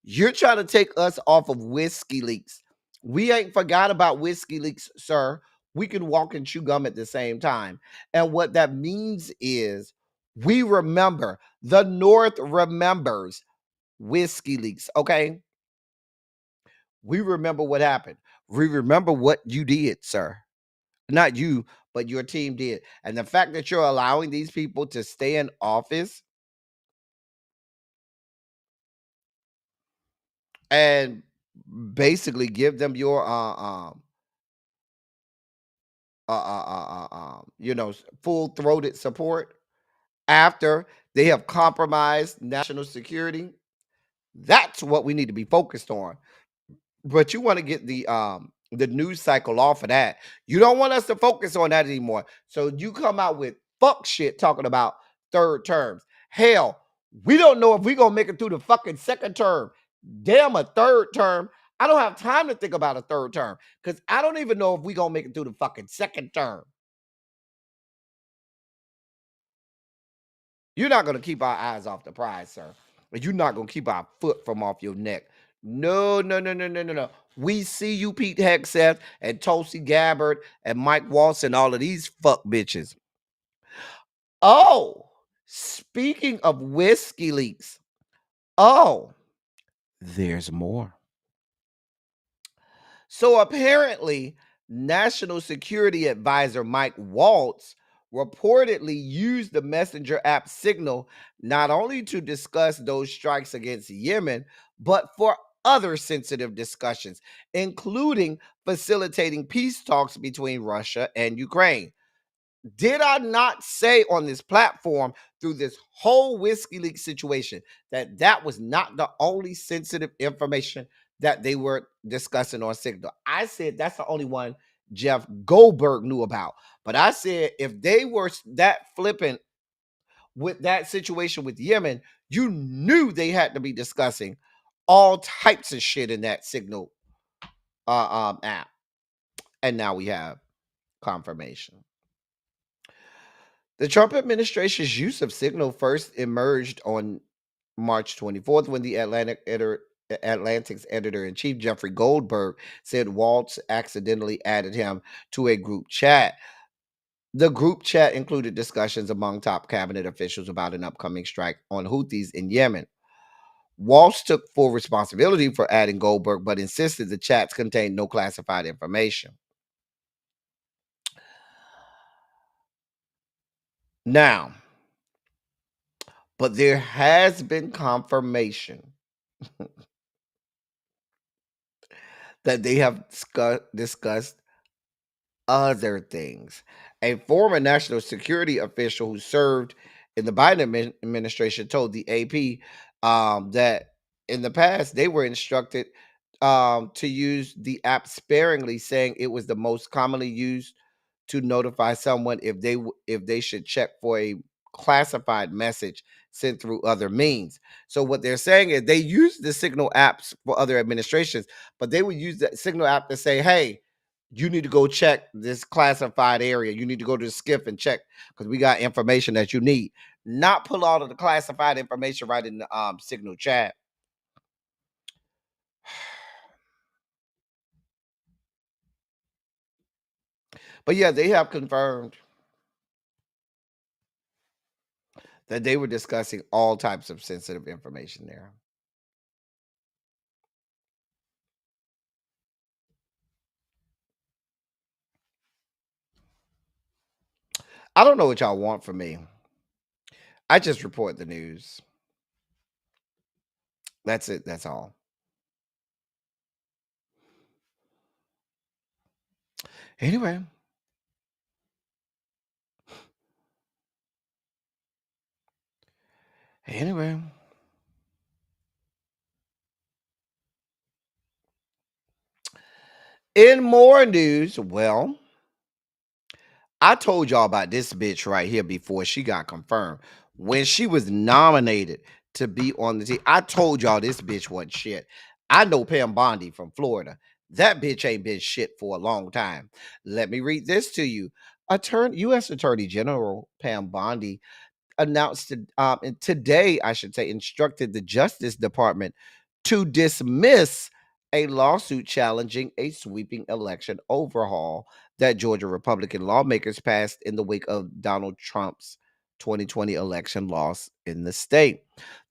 You're trying to take us off of Whiskey Leaks. We ain't forgot about Whiskey Leaks, sir. We can walk and chew gum at the same time. And what that means is we remember, the North remembers Whiskey Leaks, okay? We remember what happened. We remember what you did, sir. Not you, but your team did. And the fact that you're allowing these people to stay in office and basically give them your full-throated support after they have compromised national security, that's what we need to be focused on. But you want to get the news cycle off of that. You don't want us to focus on that anymore. So you come out with fuck shit talking about third terms. Hell, we don't know if we're gonna make it through the fucking second term. Damn, a third term. I don't have time to think about a third term because I don't even know if we're gonna make it through the fucking second term. You're not gonna keep our eyes off the prize, sir. And you're not gonna keep our foot from off your neck. No, no, no, no, no, no, no. We see you, Pete Hegseth and Tulsi Gabbard and Mike Waltz and all of these fuck bitches. Oh, speaking of Whiskey Leaks. Oh, there's more. So apparently, National Security Advisor Mike Waltz reportedly used the messenger app Signal not only to discuss those strikes against Yemen, but for other sensitive discussions, including facilitating peace talks between Russia and Ukraine. Did I not say on this platform through this whole Whiskey Leak situation that that was not the only sensitive information that they were discussing on Signal? I said that's the only one Jeff Goldberg knew about. But I said if they were that flippant with that situation with Yemen, you knew they had to be discussing all types of shit in that Signal app. And now we have confirmation. The Trump administration's use of Signal first emerged on March 24th when the Atlantic's editor-in-chief, Jeffrey Goldberg, said Waltz accidentally added him to a group chat. The group chat included discussions among top cabinet officials about an upcoming strike on Houthis in Yemen. Waltz took full responsibility for adding Goldberg, but insisted the chats contained no classified information. Now, but there has been confirmation that they have discussed other things. A former national security official who served in the Biden administration told the AP that in the past they were instructed to use the app sparingly, saying it was the most commonly used to notify someone if they should check for a classified message sent through other means. So what they're saying is they use the Signal apps for other administrations, but they would use that Signal app to say, hey, you need to go check this classified area. You need to go to the SCIF and check because we got information that you need. Not pull all of the classified information right in the Signal chat. But yeah, they have confirmed that they were discussing all types of sensitive information there. I don't know what y'all want from me. I just report the news. That's it. That's all. Anyway. In more news, well, I told y'all about this bitch right here before she got confirmed. When she was nominated to be on the team, I told y'all this bitch wasn't shit. I know Pam Bondi from Florida. That bitch ain't been shit for a long time. Let me read this to you. U.S. Attorney General Pam Bondi announced and today, I should say, instructed the Justice Department to dismiss a lawsuit challenging a sweeping election overhaul that Georgia Republican lawmakers passed in the wake of Donald Trump's 2020 election loss in the state.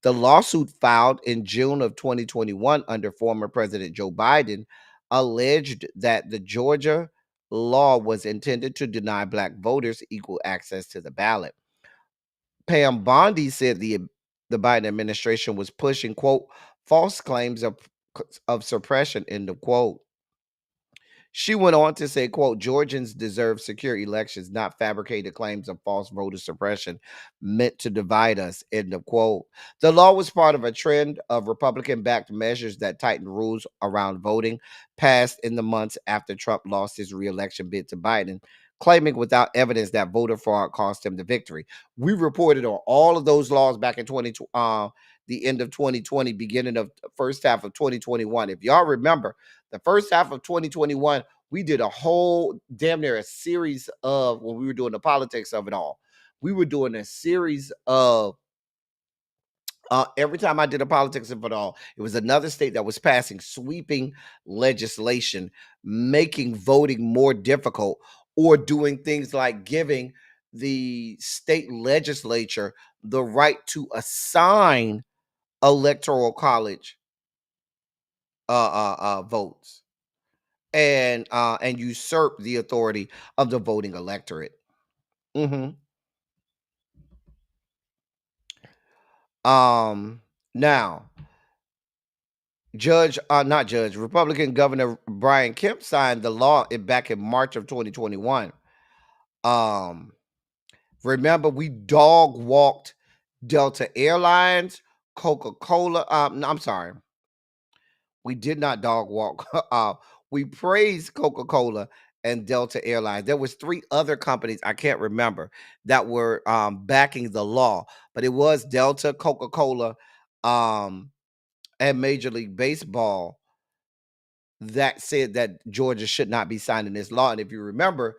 The lawsuit filed in June of 2021 under former President Joe Biden alleged that the Georgia law was intended to deny black voters equal access to the ballot. Pam Bondi said the Biden administration was pushing, quote, false claims of suppression, end of quote. She went on to say, quote, Georgians deserve secure elections, not fabricated claims of false voter suppression meant to divide us, end of quote. The law was part of a trend of Republican-backed measures that tightened rules around voting, passed in the months after Trump lost his re-election bid to Biden, claiming without evidence that voter fraud cost him the victory. We reported on all of those laws back in the end of 2020, beginning of the first half of 2021. If y'all remember, the first half of 2021, we did a whole damn near a series of, when we were doing the politics of it all, we were doing a series of every time I did a politics of it all, it was another state that was passing sweeping legislation, making voting more difficult, or doing things like giving the state legislature the right to assign electoral college votes and usurp the authority of the voting electorate. hmm Now, not Judge, Republican Governor Brian Kemp signed the law back in March of 2021. Remember, we dog walked Delta Airlines, Coca-Cola. No, I'm sorry. We did not dog walk. We praised Coca-Cola and Delta Airlines. There was 3 other companies I can't remember that were backing the law, but it was Delta, Coca-Cola, and Major League Baseball that said that Georgia should not be signing this law. And if you remember,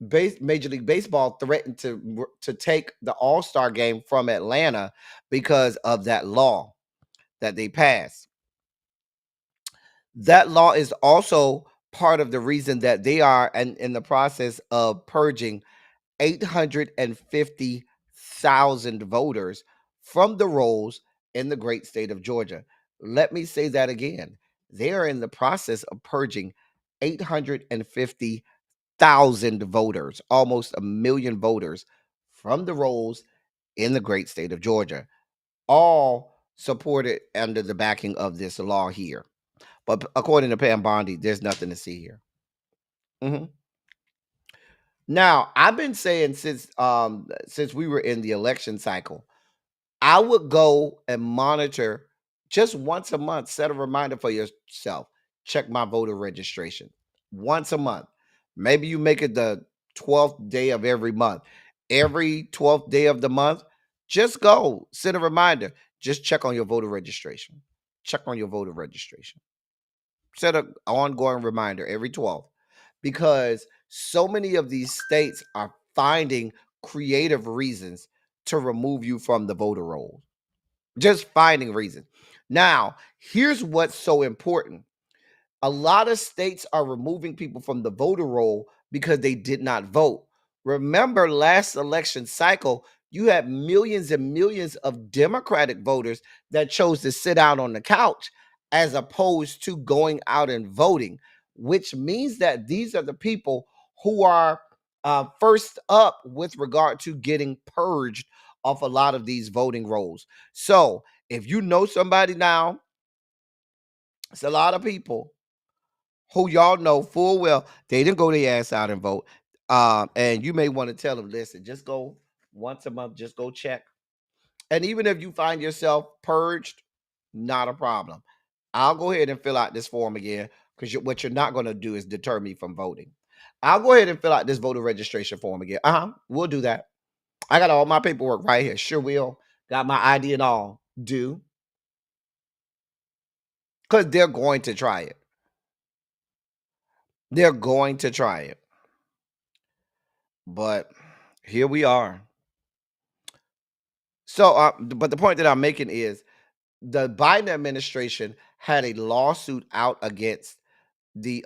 Major League Baseball threatened to take the All-Star game from Atlanta because of that law that they passed. That law is also part of the reason that they are in the process of purging 850,000 voters from the rolls in the great state of Georgia. Let me say that again. They are in the process of purging 850,000 voters, almost 1 million voters from the rolls in the great state of Georgia, all supported under the backing of this law here. But according to Pam Bondi, there's nothing to see here. Now, I've been saying since we were in the election cycle, I would go and monitor just once a month, set a reminder for yourself, check my voter registration once a month. Maybe you make it the 12th day of every month. Every 12th day of the month, just go, set a reminder, just check on your voter registration. Check on your voter registration. Set an ongoing reminder every 12th, because so many of these states are finding creative reasons to remove you from the voter roll. Just finding reasons. Now, here's what's so important. A lot of states are removing people from the voter roll because they did not vote. Remember, last election cycle, you had millions and millions of Democratic voters that chose to sit out on the couch as opposed to going out and voting, which means that these are the people who are first up with regard to getting purged off a lot of these voting rolls. So if you know somebody now, it's a lot of people who y'all know full well they didn't go their ass out and vote. And you may want to tell them, listen, just go once a month, just go check. And even if you find yourself purged, not a problem. I'll go ahead and fill out this form again, because what you're not going to do is deter me from voting. I'll go ahead and fill out this voter registration form again. We'll do that. I got all my paperwork right here. Sure will. Got my ID and all. Do. Because they're going to try it. They're going to try it. But here we are. So, but the point that I'm making is the Biden administration had a lawsuit out against the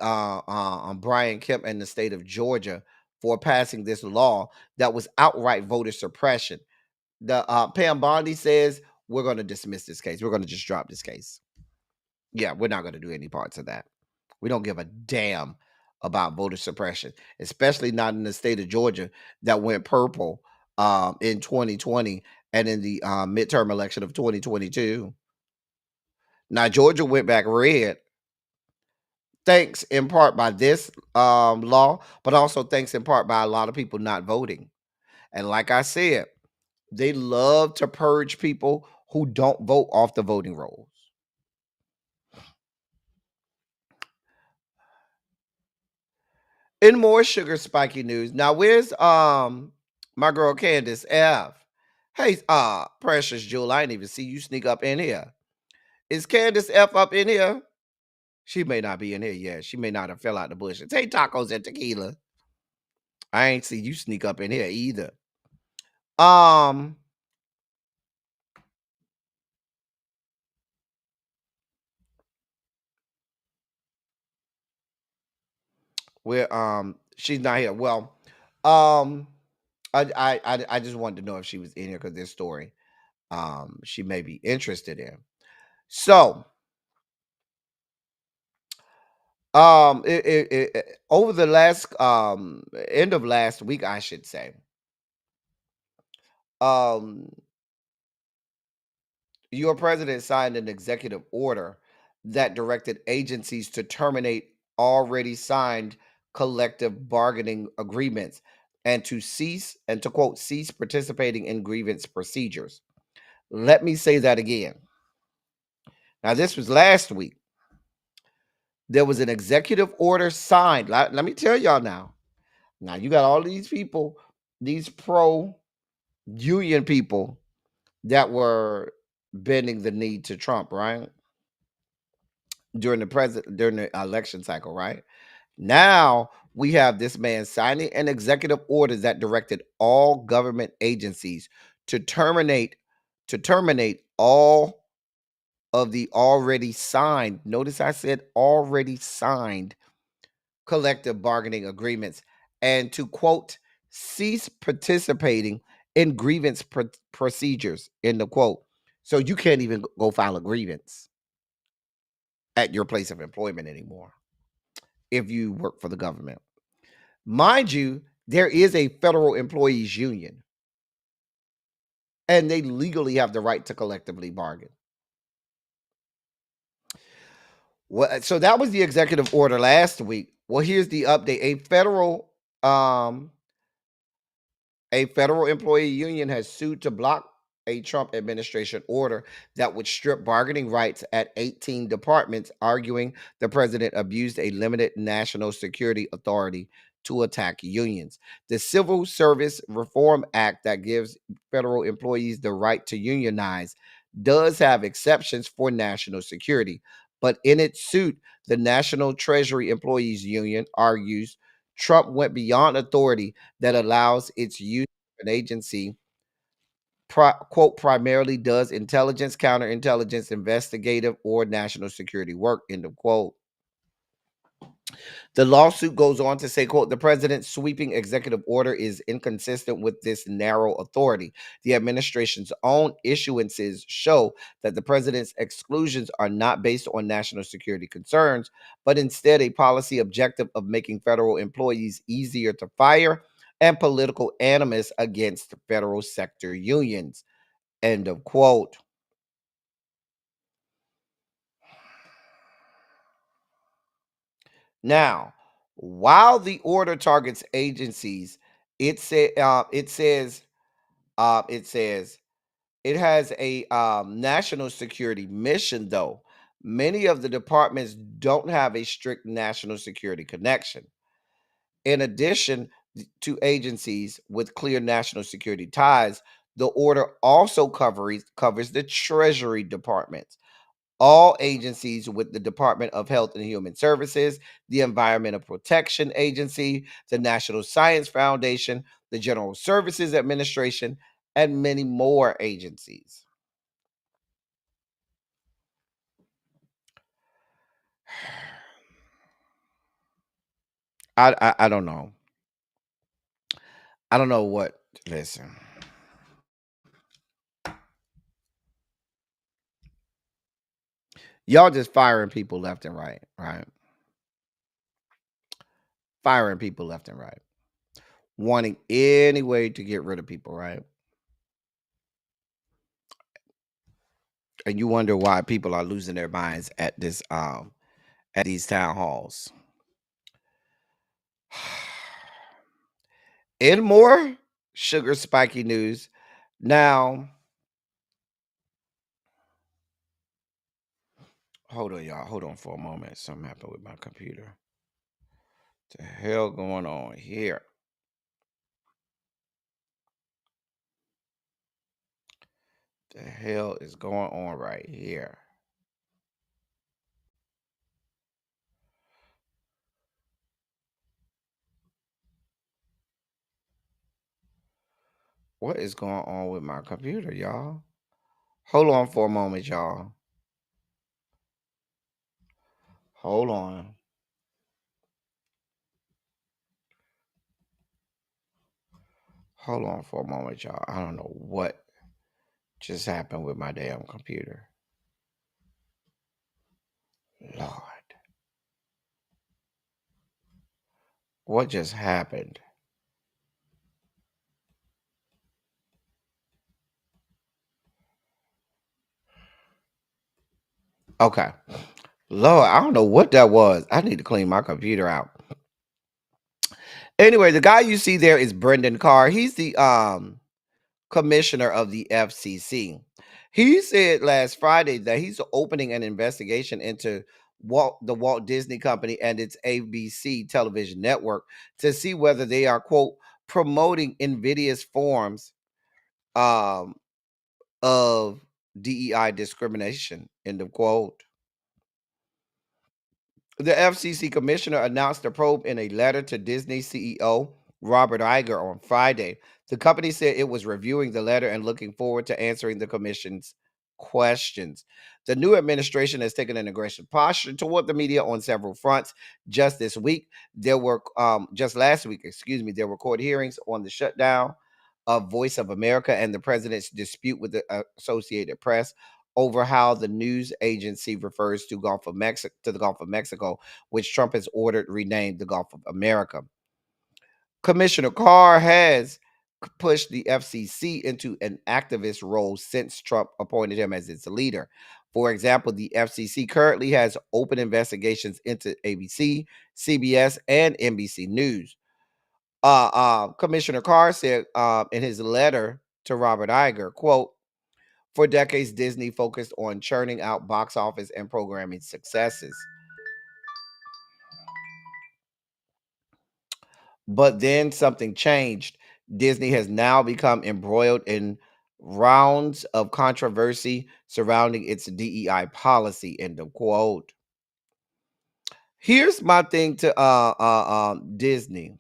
Brian Kemp and the state of Georgia for passing this law that was outright voter suppression. The Pam Bondi says we're going to dismiss this case. We're going to just drop this case. Yeah, we're not going to do any parts of that. We don't give a damn about voter suppression, especially not in the state of Georgia that went purple in 2020 and in the midterm election of 2022. Now Georgia went back red, thanks in part by this law, but also thanks in part by a lot of people not voting. And like I said, they love to purge people who don't vote off the voting rolls. In more sugar spiky news, now where's my girl Candace F? Hey, Precious Jewel, I didn't even see you sneak up in here. Is Candace F up in here? She may not be in here yet. She may not have fell out the bushes. Hey, tacos and tequila. I ain't see you sneak up in here either. Where she's not here. Well, I just wanted to know if she was in here because this story she may be interested in. So over the last end of last week, I should say, your president signed an executive order that directed agencies to terminate already signed collective bargaining agreements and to cease, and to quote, cease participating in grievance procedures. Let me say that again. Now, this was last week. There was an executive order signed. Let me tell y'all now. Now, you got all these people, these pro union people that were bending the knee to Trump, right? During the election cycle, right? Now we have this man signing an executive order that directed all government agencies to terminate all of the already signed, notice I said already signed collective bargaining agreements, and to quote, cease participating in grievance procedures, in the quote. So you can't even go file a grievance at your place of employment anymore if you work for the government. Mind you, there is a federal employees union, and they legally have the right to collectively bargain. Well, so that was the executive order last week. Well, here's the update. A federal employee union has sued to block a Trump administration order that would strip bargaining rights at 18 departments, arguing the president abused a limited national security authority to attack unions. The Civil Service Reform Act that gives federal employees the right to unionize does have exceptions for national security, but in its suit, the National Treasury Employees Union argues Trump went beyond authority that allows its use of an agency, quote, primarily does intelligence, counterintelligence, investigative, or national security work, end of quote. The lawsuit goes on to say, quote, the president's sweeping executive order is inconsistent with this narrow authority. The administration's own issuances show that the president's exclusions are not based on national security concerns, but instead a policy objective of making federal employees easier to fire and political animus against federal sector unions, end of quote. Now, while the order targets agencies, it says it has a national security mission. Though many of the departments don't have a strict national security connection. In addition to agencies with clear national security ties, the order also covers the Treasury departments. all agencies with the Department of Health and Human Services, the Environmental Protection Agency, the National Science Foundation, the General Services Administration, and many more agencies. I don't know. I don't know what. Listen. Y'all just firing people left and right, right? Firing people left and right. Wanting any way to get rid of people, right? And you wonder why people are losing their minds at these town halls. In more sugar spiky news, now hold on, y'all. Hold on for a moment. Something happened with my computer. What the hell going on here? The hell is going on right here? What is going on with my computer, y'all? Hold on for a moment, y'all. Hold on. Hold on for a moment, y'all. I don't know what just happened with my damn computer. Lord. What just happened? Okay. Lord, I don't know what that was. I need to clean my computer out. Anyway, the guy you see there is Brendan Carr. He's the commissioner of the FCC. He said last Friday that he's opening an investigation into the Walt Disney Company and its ABC television network to see whether they are, quote, promoting invidious forms um, of DEI discrimination, end of quote. The FCC commissioner announced the probe in a letter to Disney CEO Robert Iger on Friday. The company said it was reviewing the letter and looking forward to answering the commission's questions. The new administration has taken an aggressive posture toward the media on several fronts. Just this week, just last week, excuse me, there were court hearings on the shutdown of Voice of America and the president's dispute with the Associated Press over how the news agency refers to the Gulf of Mexico, which Trump has ordered renamed the Gulf of America. Commissioner Carr has pushed the FCC into an activist role since Trump appointed him as its leader. For example, the FCC currently has open investigations into ABC, CBS, and NBC News. Commissioner Carr said in his letter to Robert Iger, quote, for decades, Disney focused on churning out box office and programming successes. But then something changed. Disney has now become embroiled in rounds of controversy surrounding its DEI policy, end of quote. Here's my thing to Disney.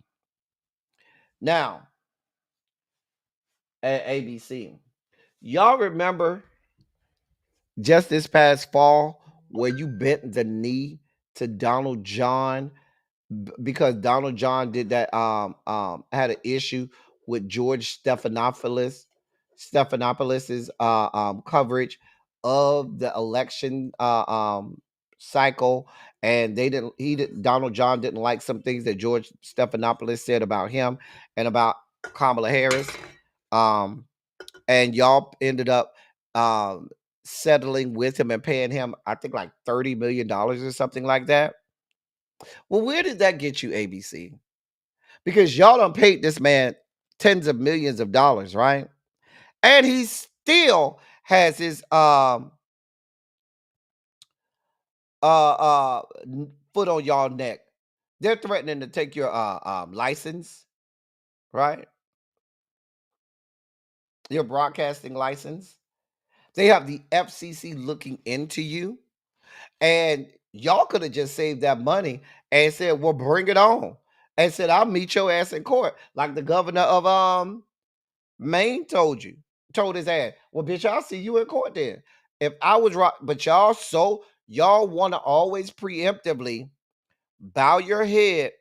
Now, at ABC, y'all remember just this past fall where you bent the knee to Donald John because Donald John did that had an issue with George Stephanopoulos's coverage of the election cycle, and Donald John didn't like some things that George Stephanopoulos said about him and about Kamala Harris, and y'all ended up settling with him and paying him, I think, like $30 million or something like that. Well, where did that get you, ABC? Because y'all done paid this man tens of millions of dollars, right? And he still has his foot on y'all neck. They're threatening to take your license, right? Your broadcasting license. They have the FCC looking into you. And y'all could have just saved that money and said, well, bring it on. And said, I'll meet your ass in court. Like the governor of Maine told his ass. Well, bitch, I'll see you in court then. If I was right, but y'all want to always preemptively bow your head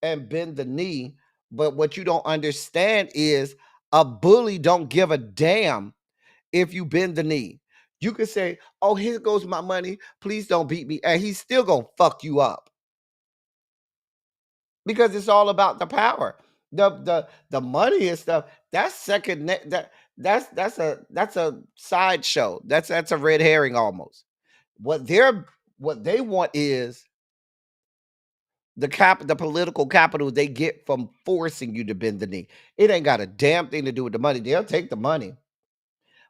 and bend the knee. But what you don't understand is a bully don't give a damn if you bend the knee. You can say, oh, here goes my money. Please don't beat me. And he's still going to fuck you up because it's all about the power. The money and stuff, that's that's a sideshow. That's a red herring almost. What they want is the political capital they get from forcing you to bend the knee. It ain't got a damn thing to do with the money. They'll take the money,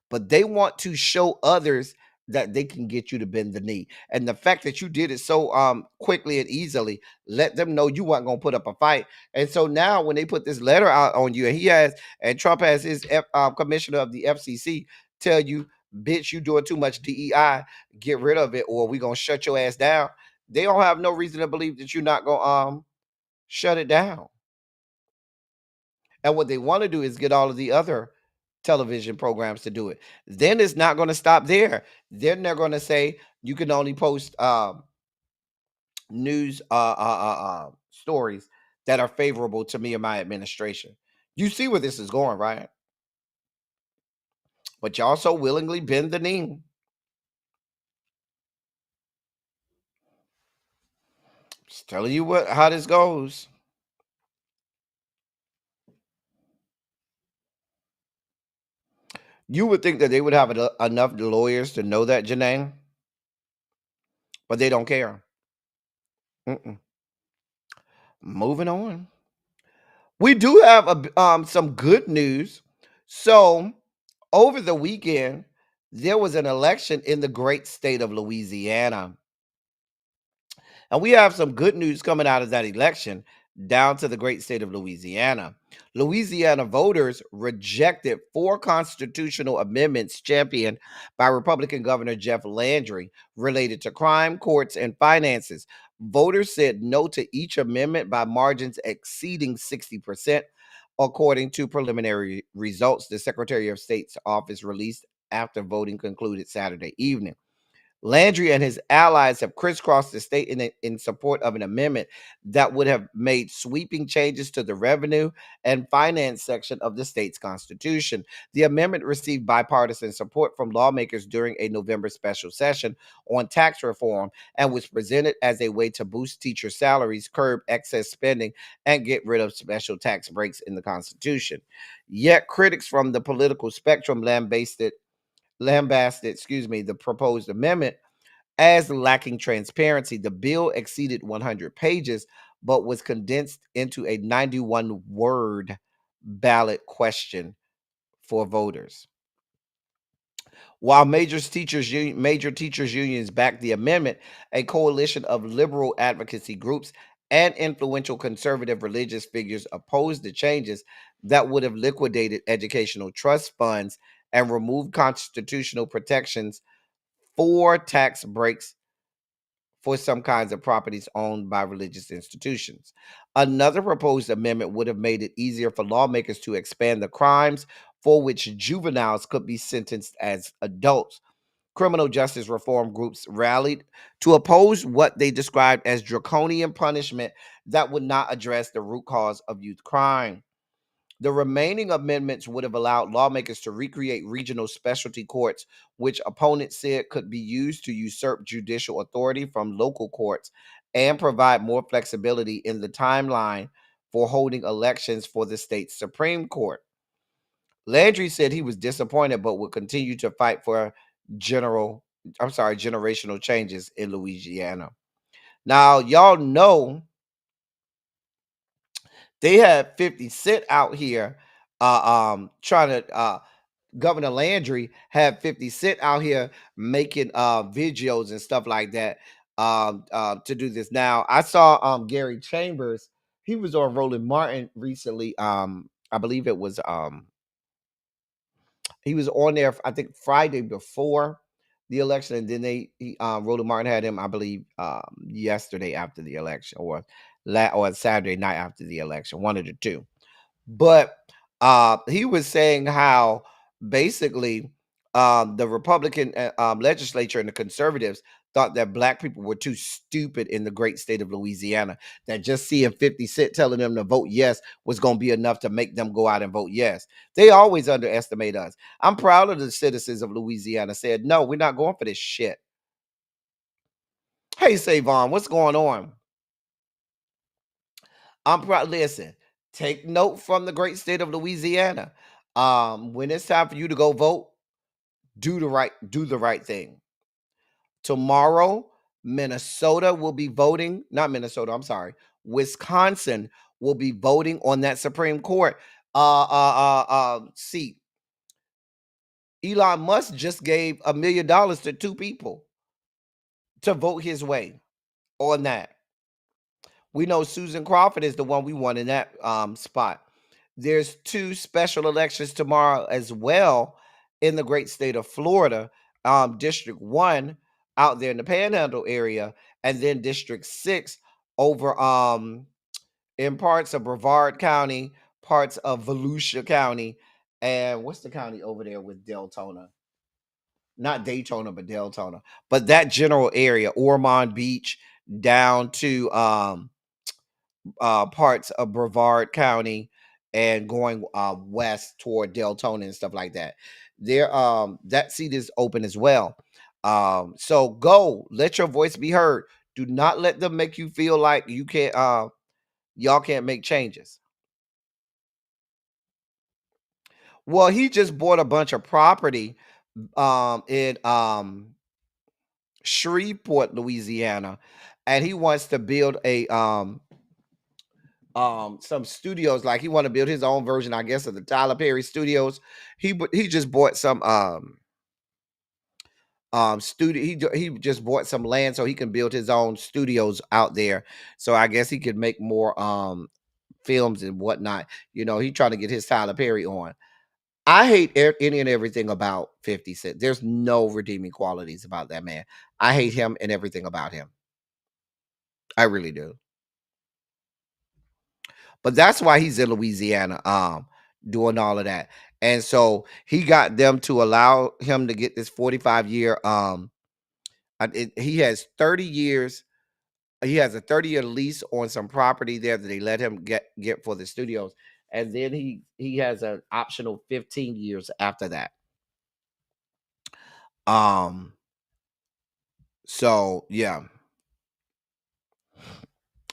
but they want to show others that they can get you to bend the knee. And the fact that you did it so quickly and easily let them know you weren't going to put up a fight. And so now when they put this letter out on you, and Trump has his commissioner of the FCC tell you, bitch, you doing too much DEI, get rid of it, or we going to shut your ass down. They don't have no reason to believe that you're not going to shut it down. And what they want to do is get all of the other television programs to do it. Then it's not going to stop there. Then they're going to say you can only post news stories that are favorable to me and my administration. You see where this is going, right? But you also willingly bend the knee. Just telling you how this goes. You would think that they would have enough lawyers to know that, Janae, but they don't care. Moving on. We do have some good news. So over the weekend, there was an election in the great state of Louisiana. And we have some good news coming out of that election down to the great state of Louisiana. Louisiana voters rejected 4 constitutional amendments championed by Republican Governor Jeff Landry related to crime, courts, and finances. Voters said no to each amendment by margins exceeding 60%, according to preliminary results the Secretary of State's office released after voting concluded Saturday evening. Landry and his allies have crisscrossed the state in support of an amendment that would have made sweeping changes to the revenue and finance section of the state's constitution. The amendment received bipartisan support from lawmakers during a November special session on tax reform and was presented as a way to boost teacher salaries, curb excess spending, and get rid of special tax breaks in the Constitution. Yet critics from the political spectrum lambasted the proposed amendment as lacking transparency. The bill exceeded 100 pages, but was condensed into a 91-word ballot question for voters. While major teachers unions backed the amendment, a coalition of liberal advocacy groups and influential conservative religious figures opposed the changes that would have liquidated educational trust funds and removed constitutional protections for tax breaks for some kinds of properties owned by religious institutions. Another proposed amendment would have made it easier for lawmakers to expand the crimes for which juveniles could be sentenced as adults. Criminal justice reform groups rallied to oppose what they described as draconian punishment that would not address the root cause of youth crime. The remaining amendments would have allowed lawmakers to recreate regional specialty courts, which opponents said could be used to usurp judicial authority from local courts and provide more flexibility in the timeline for holding elections for the state's Supreme Court. Landry said he was disappointed but would continue to fight for generational changes in Louisiana. Now, y'all know they had 50 Cent out here trying to Governor Landry had 50 Cent out here making videos and stuff like that to do this. Now, I saw Gary Chambers, he was on Roland Martin recently. I believe it was he was on there, I think Friday before, the election, and then Roland Martin had him, I believe, yesterday after the election, or Saturday night after the election, one of the two. But he was saying how basically the Republican legislature and the conservatives thought that black people were too stupid in the great state of Louisiana, that just seeing 50 Cent telling them to vote yes was going to be enough to make them go out and vote yes. They always underestimate us. I'm proud of the citizens of Louisiana said, no, we're not going for this shit. Hey, Savon, what's going on? I'm proud. Listen, take note from the great state of Louisiana. When it's time for you to go vote, do the right thing. Tomorrow, Minnesota will be voting. Not Minnesota. I'm sorry. Wisconsin will be voting on that Supreme Court seat. Elon Musk just gave $1 million to 2 people to vote his way on that. We know Susan Crawford is the one we want in that spot. There's 2 special elections tomorrow as well in the great state of Florida. District 1 out there in the Panhandle area, and then District 6 over in parts of Brevard County, parts of Volusia County, and what's the county over there with Deltona? Not Daytona, but Deltona. But that general area, Ormond Beach down to parts of Brevard County and going west toward Deltona and stuff like that. There, that seat is open as well. So go, let your voice be heard. Do not let them make you feel like you can't, y'all can't make changes. Well, he just bought a bunch of property in Shreveport, Louisiana, and he wants to build a some studios. Like he want to build his own version, I guess, of the Tyler Perry Studios. He just bought some studio. He just bought some land so he can build his own studios out there. So I guess he could make more films and whatnot. You know, he trying to get his Tyler Perry on. I hate any and everything about 50 Cent. There's no redeeming qualities about that man. I hate him and everything about him. I really do. But that's why he's in Louisiana, doing all of that. And so he got them to allow him to get this 45-year. He has 30 years. He has a 30-year lease on some property there that they let him get for the studios, and then he has an optional 15 years after that. So yeah,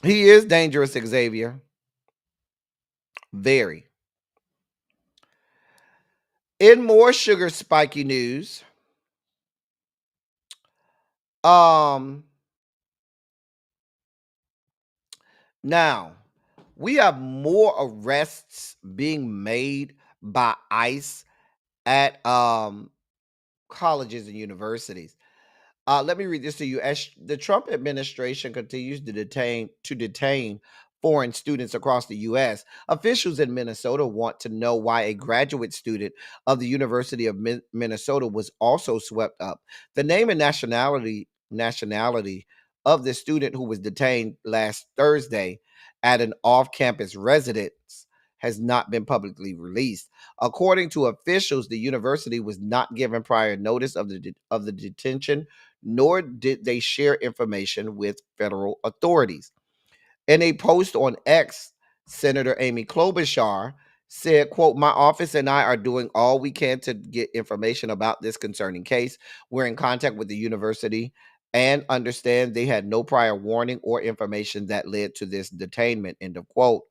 he is dangerous, Xavier. Very. In more sugar spiky news, now we have more arrests being made by ICE at colleges and universities. Let me read this to you. As the Trump administration continues to detain foreign students across the U.S., officials in Minnesota want to know why a graduate student of the University of Minnesota was also swept up. The name and nationality of the student who was detained last Thursday at an off-campus residence has not been publicly released. According to officials, the university was not given prior notice of the detention, nor did they share information with federal authorities. In a post on X, Senator Amy Klobuchar said, quote, "My office and I are doing all we can to get information about this concerning case. We're in contact with the university and understand they had no prior warning or information that led to this detainment," end of quote.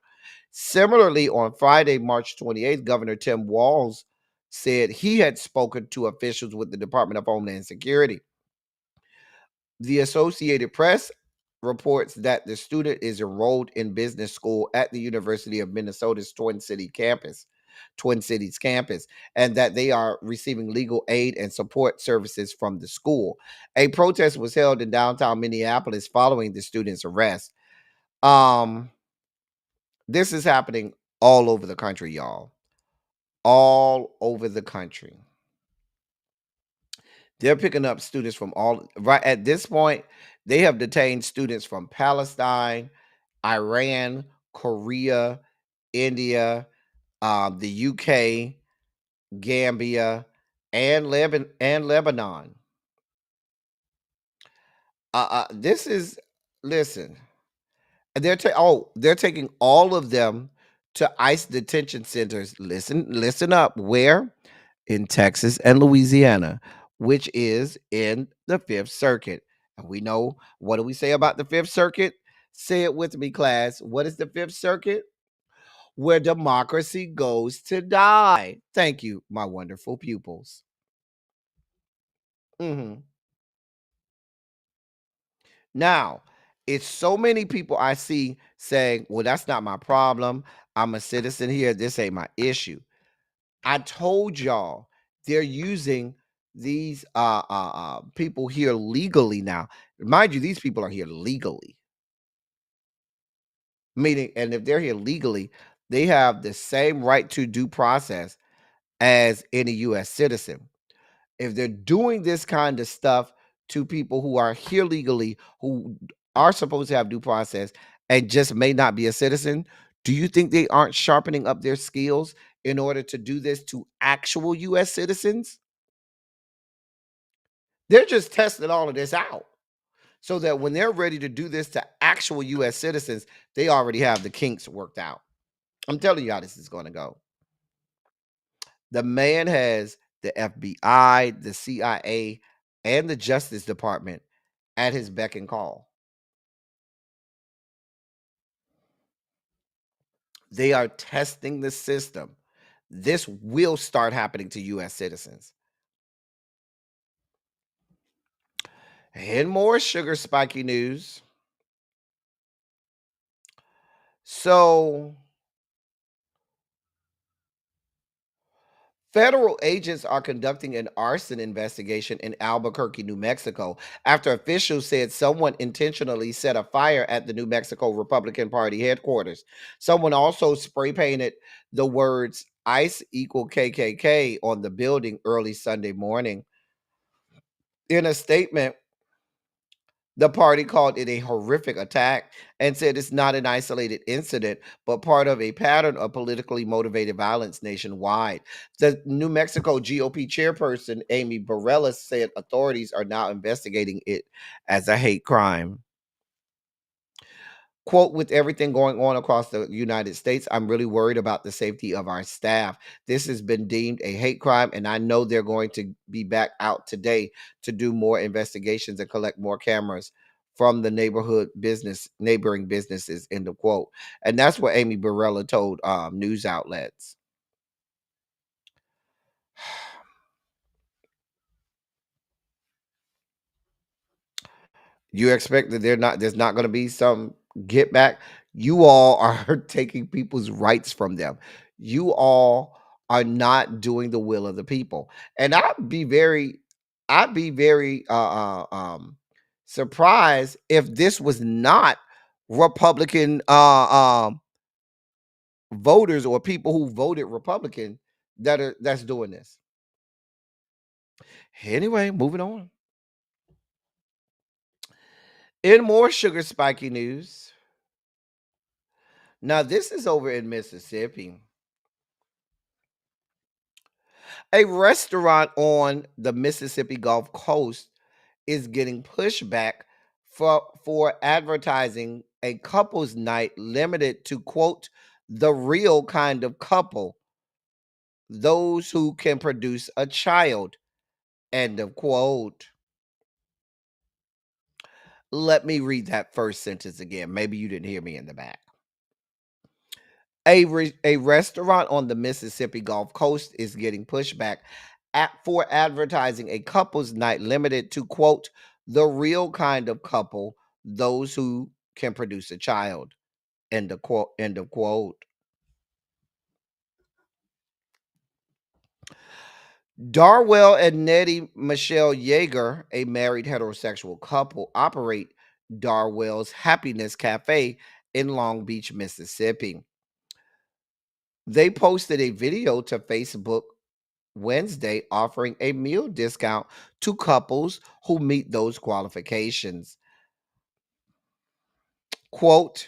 Similarly, on Friday, March 28th, Governor Tim Walz said he had spoken to officials with the Department of Homeland Security. The Associated Press reports that the student is enrolled in business school at the University of Minnesota's Twin Cities campus, and that they are receiving legal aid and support services from the school. A protest was held in downtown Minneapolis following the student's arrest. This is happening all over the country, y'all. All over the country. They're picking up students from all right at this point. They have detained students from Palestine, Iran, Korea, India, the UK, Gambia, and Lebanon. This is listen. They're taking all of them to ICE detention centers. Listen up. Where? In Texas and Louisiana, which is in the Fifth Circuit. And we know, what do we say about the Fifth Circuit? Say it with me, class. What is the Fifth Circuit? Where democracy goes to die. Thank you, my wonderful pupils. Mhm. Now, it's so many people I see saying, well, that's not my problem. I'm a citizen here. This ain't my issue. I told y'all they're using these people here legally now. Mind you, these people are here legally. Meaning, and if they're here legally, they have the same right to due process as any US citizen. If they're doing this kind of stuff to people who are here legally, who are supposed to have due process and just may not be a citizen, do you think they aren't sharpening up their skills in order to do this to actual US citizens? They're just testing all of this out so that when they're ready to do this to actual US citizens, they already have the kinks worked out. I'm telling you how this is going to go. The man has the FBI, the CIA, and the Justice Department at his beck and call. They are testing the system. This will start happening to US citizens. And more sugar spiky news. So, federal agents are conducting an arson investigation in Albuquerque, New Mexico, after officials said someone intentionally set a fire at the New Mexico Republican Party headquarters. Someone also spray painted the words ICE equal KKK on the building early Sunday morning. In a statement, the party called it a horrific attack and said it's not an isolated incident, but part of a pattern of politically motivated violence nationwide. The New Mexico GOP chairperson, Amy Bareilles, said authorities are now investigating it as a hate crime. Quote, with everything going on across the United States, I'm really worried about the safety of our staff. This has been deemed a hate crime, and I know they're going to be back out today to do more investigations and collect more cameras from the neighboring businesses, end of quote. And that's what Amy Barella told news outlets. You expect that there's not going to be some get back. You all are taking people's rights from them. You all are not doing the will of the people. And I'd be very surprised if this was not Republican voters or people who voted Republican that's doing this. Anyway, moving on. In more sugar spiky news. Now, this is over in Mississippi. A restaurant on the Mississippi Gulf Coast is getting pushback for advertising a couple's night limited to, quote, the real kind of couple, those who can produce a child, end of quote. Let me read that first sentence again. Maybe you didn't hear me in the back. A restaurant on the Mississippi Gulf Coast is getting pushback for advertising a couple's night limited to, quote, the real kind of couple, those who can produce a child, end of quote, end of quote. Darwell and Nettie Michelle Yeager, a married heterosexual couple, operate Darwell's Happiness Cafe in Long Beach, Mississippi. They posted a video to Facebook Wednesday, offering a meal discount to couples who meet those qualifications. Quote,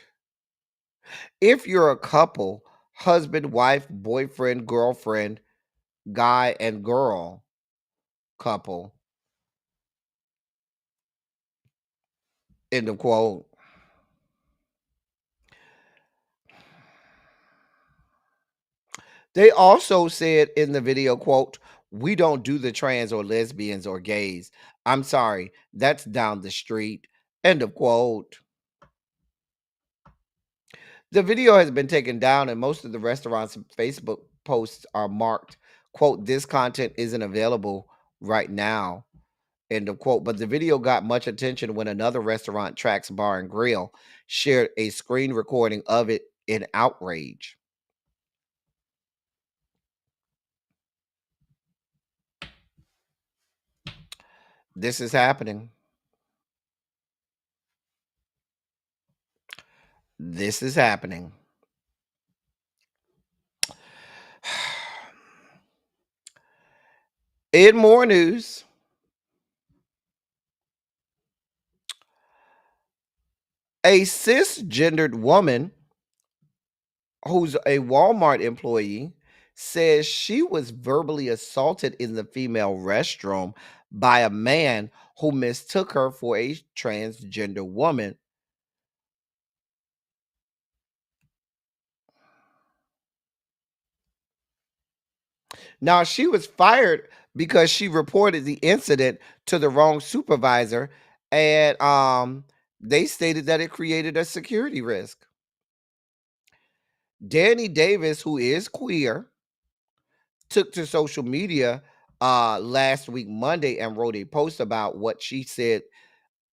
if you're a couple, husband, wife, boyfriend, girlfriend, guy and girl couple, end of quote. They also said in the video, quote, we don't do the trans or lesbians or gays. I'm sorry, that's down the street, end of quote. The video has been taken down and most of the restaurants' Facebook posts are marked, quote, this content isn't available right now, end of quote. But the video got much attention when another restaurant, Tracks Bar and Grill, shared a screen recording of it in outrage. This is happening. This is happening. In more news, a cisgendered woman who's a Walmart employee says she was verbally assaulted in the female restroom by a man who mistook her for a transgender woman. Now, she was fired because she reported the incident to the wrong supervisor, and they stated that it created a security risk. Danny Davis, who is queer, took to social media last week Monday and wrote a post about what she said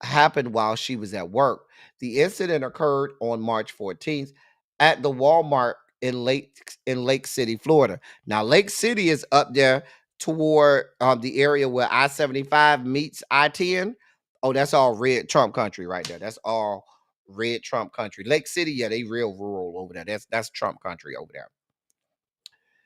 happened while she was at work. The incident occurred on March 14th at the Walmart in Lake City, Florida. Now, Lake City is up there toward the area where I-75 meets I-10. Oh, that's all red Trump country right there. That's all red Trump country. Lake City, yeah, they real rural over there. That's Trump country over there.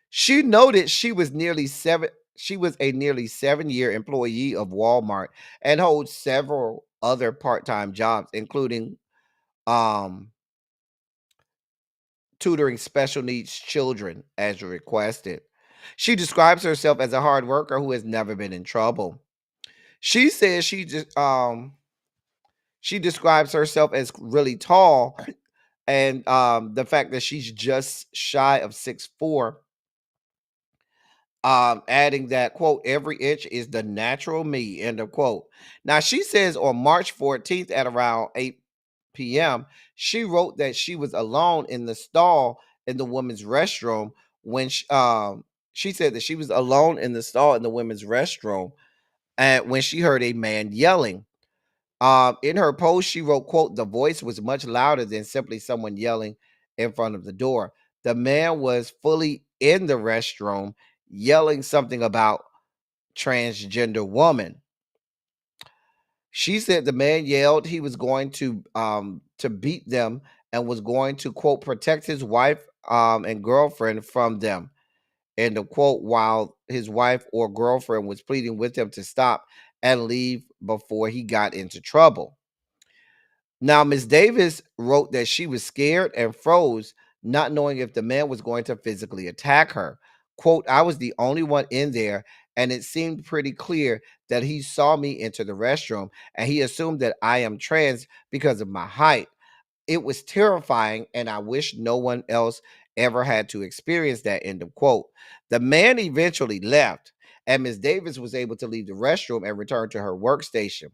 She noted she was a nearly 7-year employee of Walmart and holds several other part-time jobs, including um tutoring special needs children as requested. She describes herself as a hard worker who has never been in trouble. She says she describes herself as really tall and the fact that she's just shy of 6'4", adding that, quote, every inch is the natural me, end of quote. Now, she says on March 14th at around 8 p.m., she wrote that she was alone in the stall in the women's restroom when she said that she was alone in the stall in the women's restroom and when she heard a man yelling. In her post, she wrote, quote, the voice was much louder than simply someone yelling in front of the door. The man was fully in the restroom yelling something about transgender woman. She said the man yelled he was going to beat them and was going to, quote, protect his wife and girlfriend from them, end of quote, while his wife or girlfriend was pleading with him to stop and leave before he got into trouble. Now, Ms. Davis wrote that she was scared and froze, not knowing if the man was going to physically attack her. Quote, I was the only one in there, and it seemed pretty clear that he saw me enter the restroom, and he assumed that I am trans because of my height. It was terrifying, and I wish no one else ever had to experience that, end of quote. The man eventually left, and Ms. Davis was able to leave the restroom and return to her workstation.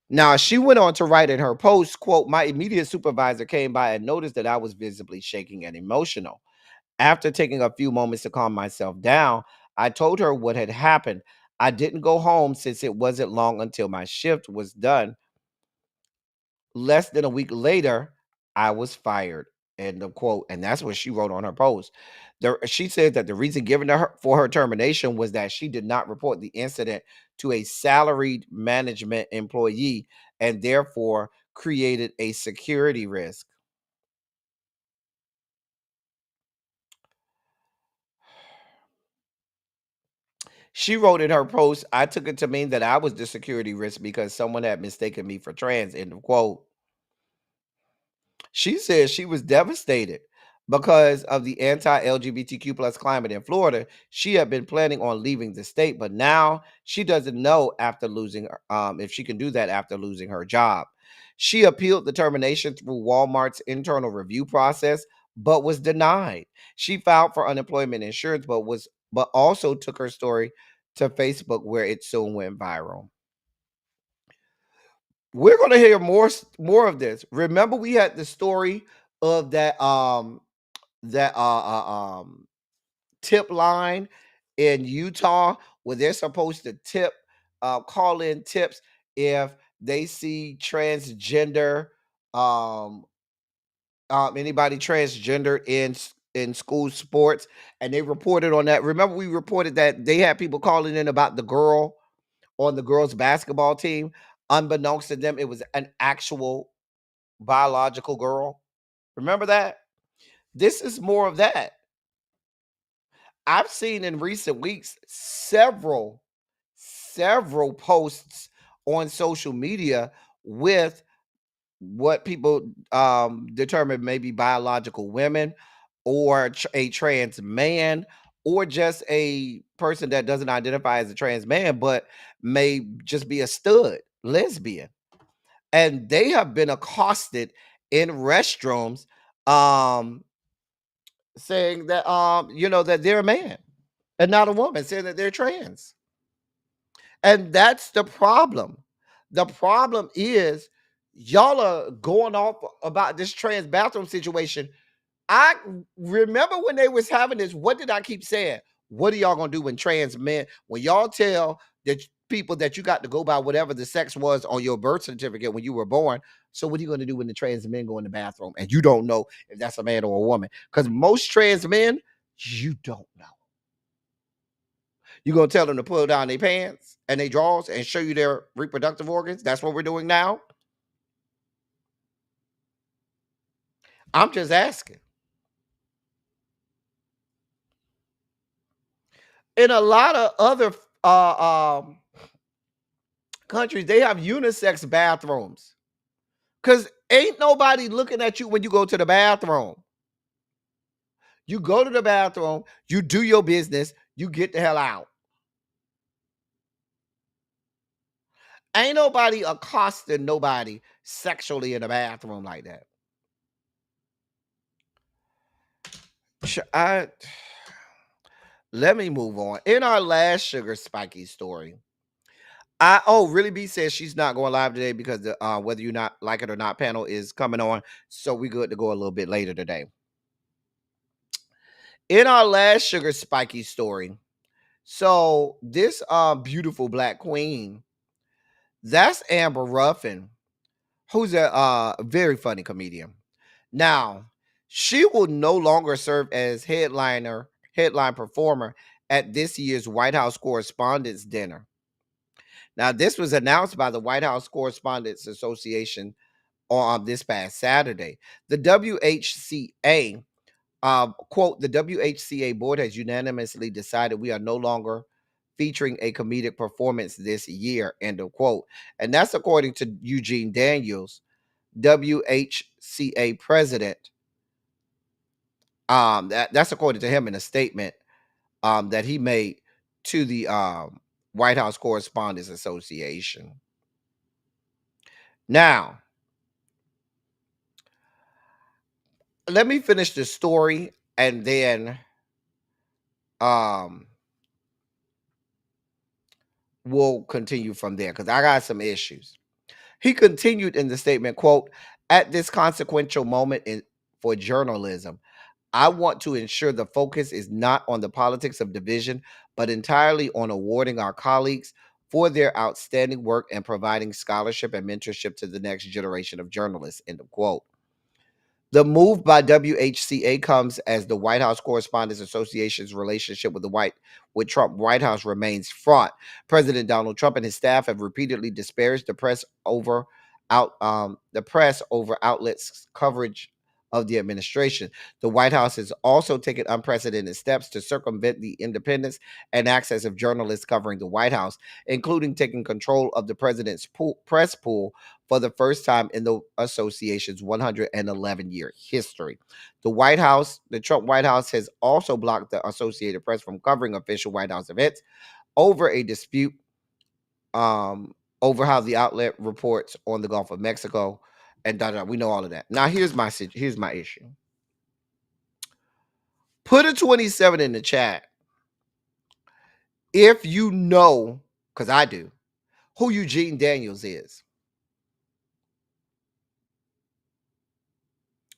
Now, she went on to write in her post, quote, my immediate supervisor came by and noticed that I was visibly shaking and emotional. After taking a few moments to calm myself down, I told her what had happened. I didn't go home since it wasn't long until my shift was done. Less than a week later, I was fired. End of quote. And that's what she wrote on her post. She said that the reason given to her for her termination was that she did not report the incident to a salaried management employee and therefore created a security risk. She wrote in her post, I took it to mean that I was the security risk because someone had mistaken me for trans, end of quote. She says she was devastated because of the anti-LGBTQ plus climate in Florida. She had been planning on leaving the state, but now she doesn't know after losing if she can do that after losing her job. She appealed the termination through Walmart's internal review process, but was denied. She filed for unemployment insurance, but also took her story to Facebook, where it soon went viral. We're going to hear more of this. Remember, we had the story of that tip line in Utah where they're supposed to call in tips if they see transgender um anybody transgender in school sports, and they reported on that. Remember, we reported that they had people calling in about the girl on the girls basketball team. Unbeknownst to them, it was an actual biological girl. Remember that? This is more of that. I've seen in recent weeks several posts on social media with what people determine maybe biological women or a trans man or just a person that doesn't identify as a trans man but may just be a stud lesbian, and they have been accosted in restrooms um saying that that they're a man and not a woman, saying that they're trans. And that's the problem. The problem is y'all are going off about this trans bathroom situation. I remember when they was having this, what did I keep saying? What are y'all gonna do when trans men, when y'all tell the people that you got to go by whatever the sex was on your birth certificate when you were born? So what are you gonna do when the trans men go in the bathroom and you don't know if that's a man or a woman? Because most trans men, you don't know. You gonna tell them to pull down their pants and their drawers and show you their reproductive organs? That's what we're doing now. I'm just asking. In a lot of other countries, they have unisex bathrooms because ain't nobody looking at you when you go to the bathroom. You go to the bathroom, you do your business, you get the hell out. Ain't nobody accosting nobody sexually in the bathroom like that. Let me move on. In our last Sugar Spiky story, Really B says she's not going live today because the whether you not like it or not panel is coming on, so we good to go a little bit later today. In our last Sugar Spiky story, so this beautiful black queen, that's Amber Ruffin, who's a very funny comedian. Now, she will no longer serve as headline performer at this year's White House Correspondents' Dinner. Now, this was announced by the White House Correspondents Association on this past Saturday. The WHCA, quote, the WHCA board has unanimously decided we are no longer featuring a comedic performance this year, end of quote. And that's according to Eugene Daniels, WHCA president. That's according to him in a statement that he made to the White House Correspondents Association. Now, let me finish the story and then we'll continue from there because I got some issues. He continued in the statement, quote, at this consequential moment for journalism, I want to ensure the focus is not on the politics of division, but entirely on awarding our colleagues for their outstanding work and providing scholarship and mentorship to the next generation of journalists, end of quote. The move by WHCA comes as the White House Correspondents Association's relationship with Trump White House remains fraught. President Donald Trump and his staff have repeatedly disparaged the press over outlets' coverage of the administration. The White House has also taken unprecedented steps to circumvent the independence and access of journalists covering the White House, including taking control of the president's press pool for the first time in the association's 111-year history. The Trump White House, has also blocked the Associated Press from covering official White House events over a dispute over how the outlet reports on the Gulf of Mexico, and we know all of that. Now here's my issue. Put a 27 in the chat if you know, because I do, who Eugene Daniels is.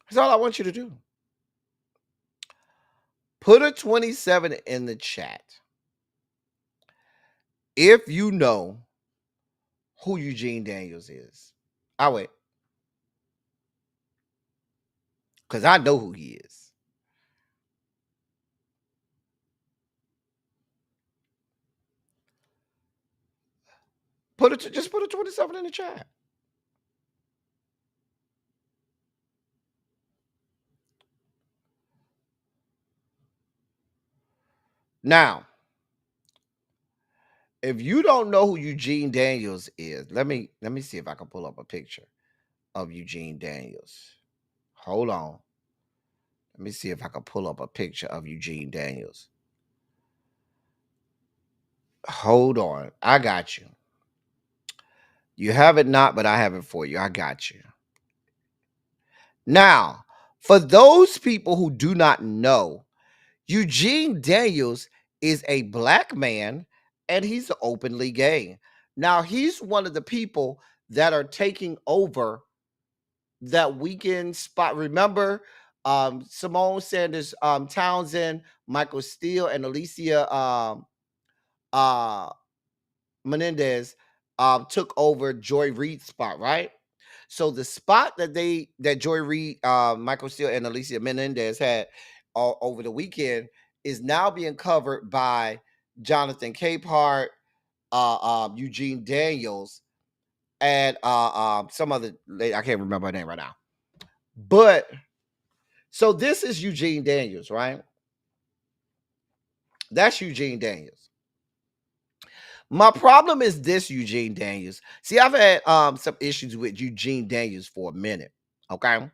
That's all I want you to do. Put a 27 in the chat if you know who Eugene Daniels is. I'll wait. Because I know who he is. Just put a 27 in the chat. Now, if you don't know who Eugene Daniels is, let me see if I can pull up a picture of Eugene Daniels. Hold on. Let me see if I can pull up a picture of Eugene Daniels. Hold on. I got you. You have it not, but I have it for you. I got you. Now, for those people who do not know, Eugene Daniels is a black man and he's openly gay. Now, he's one of the people that are taking over that weekend spot. Remember, Simone Sanders, Townsend, Michael Steele, and Alicia Menendez took over Joy Reid's spot, right? So the spot that Joy Reid, Michael Steele, and Alicia Menendez had over the weekend is now being covered by Jonathan Capehart, Eugene Daniels, and some other lady. I can't remember her name right now. But so this is Eugene Daniels, right? That's Eugene Daniels. My problem is this, Eugene Daniels. See, I've had some issues with Eugene Daniels for a minute. Okay.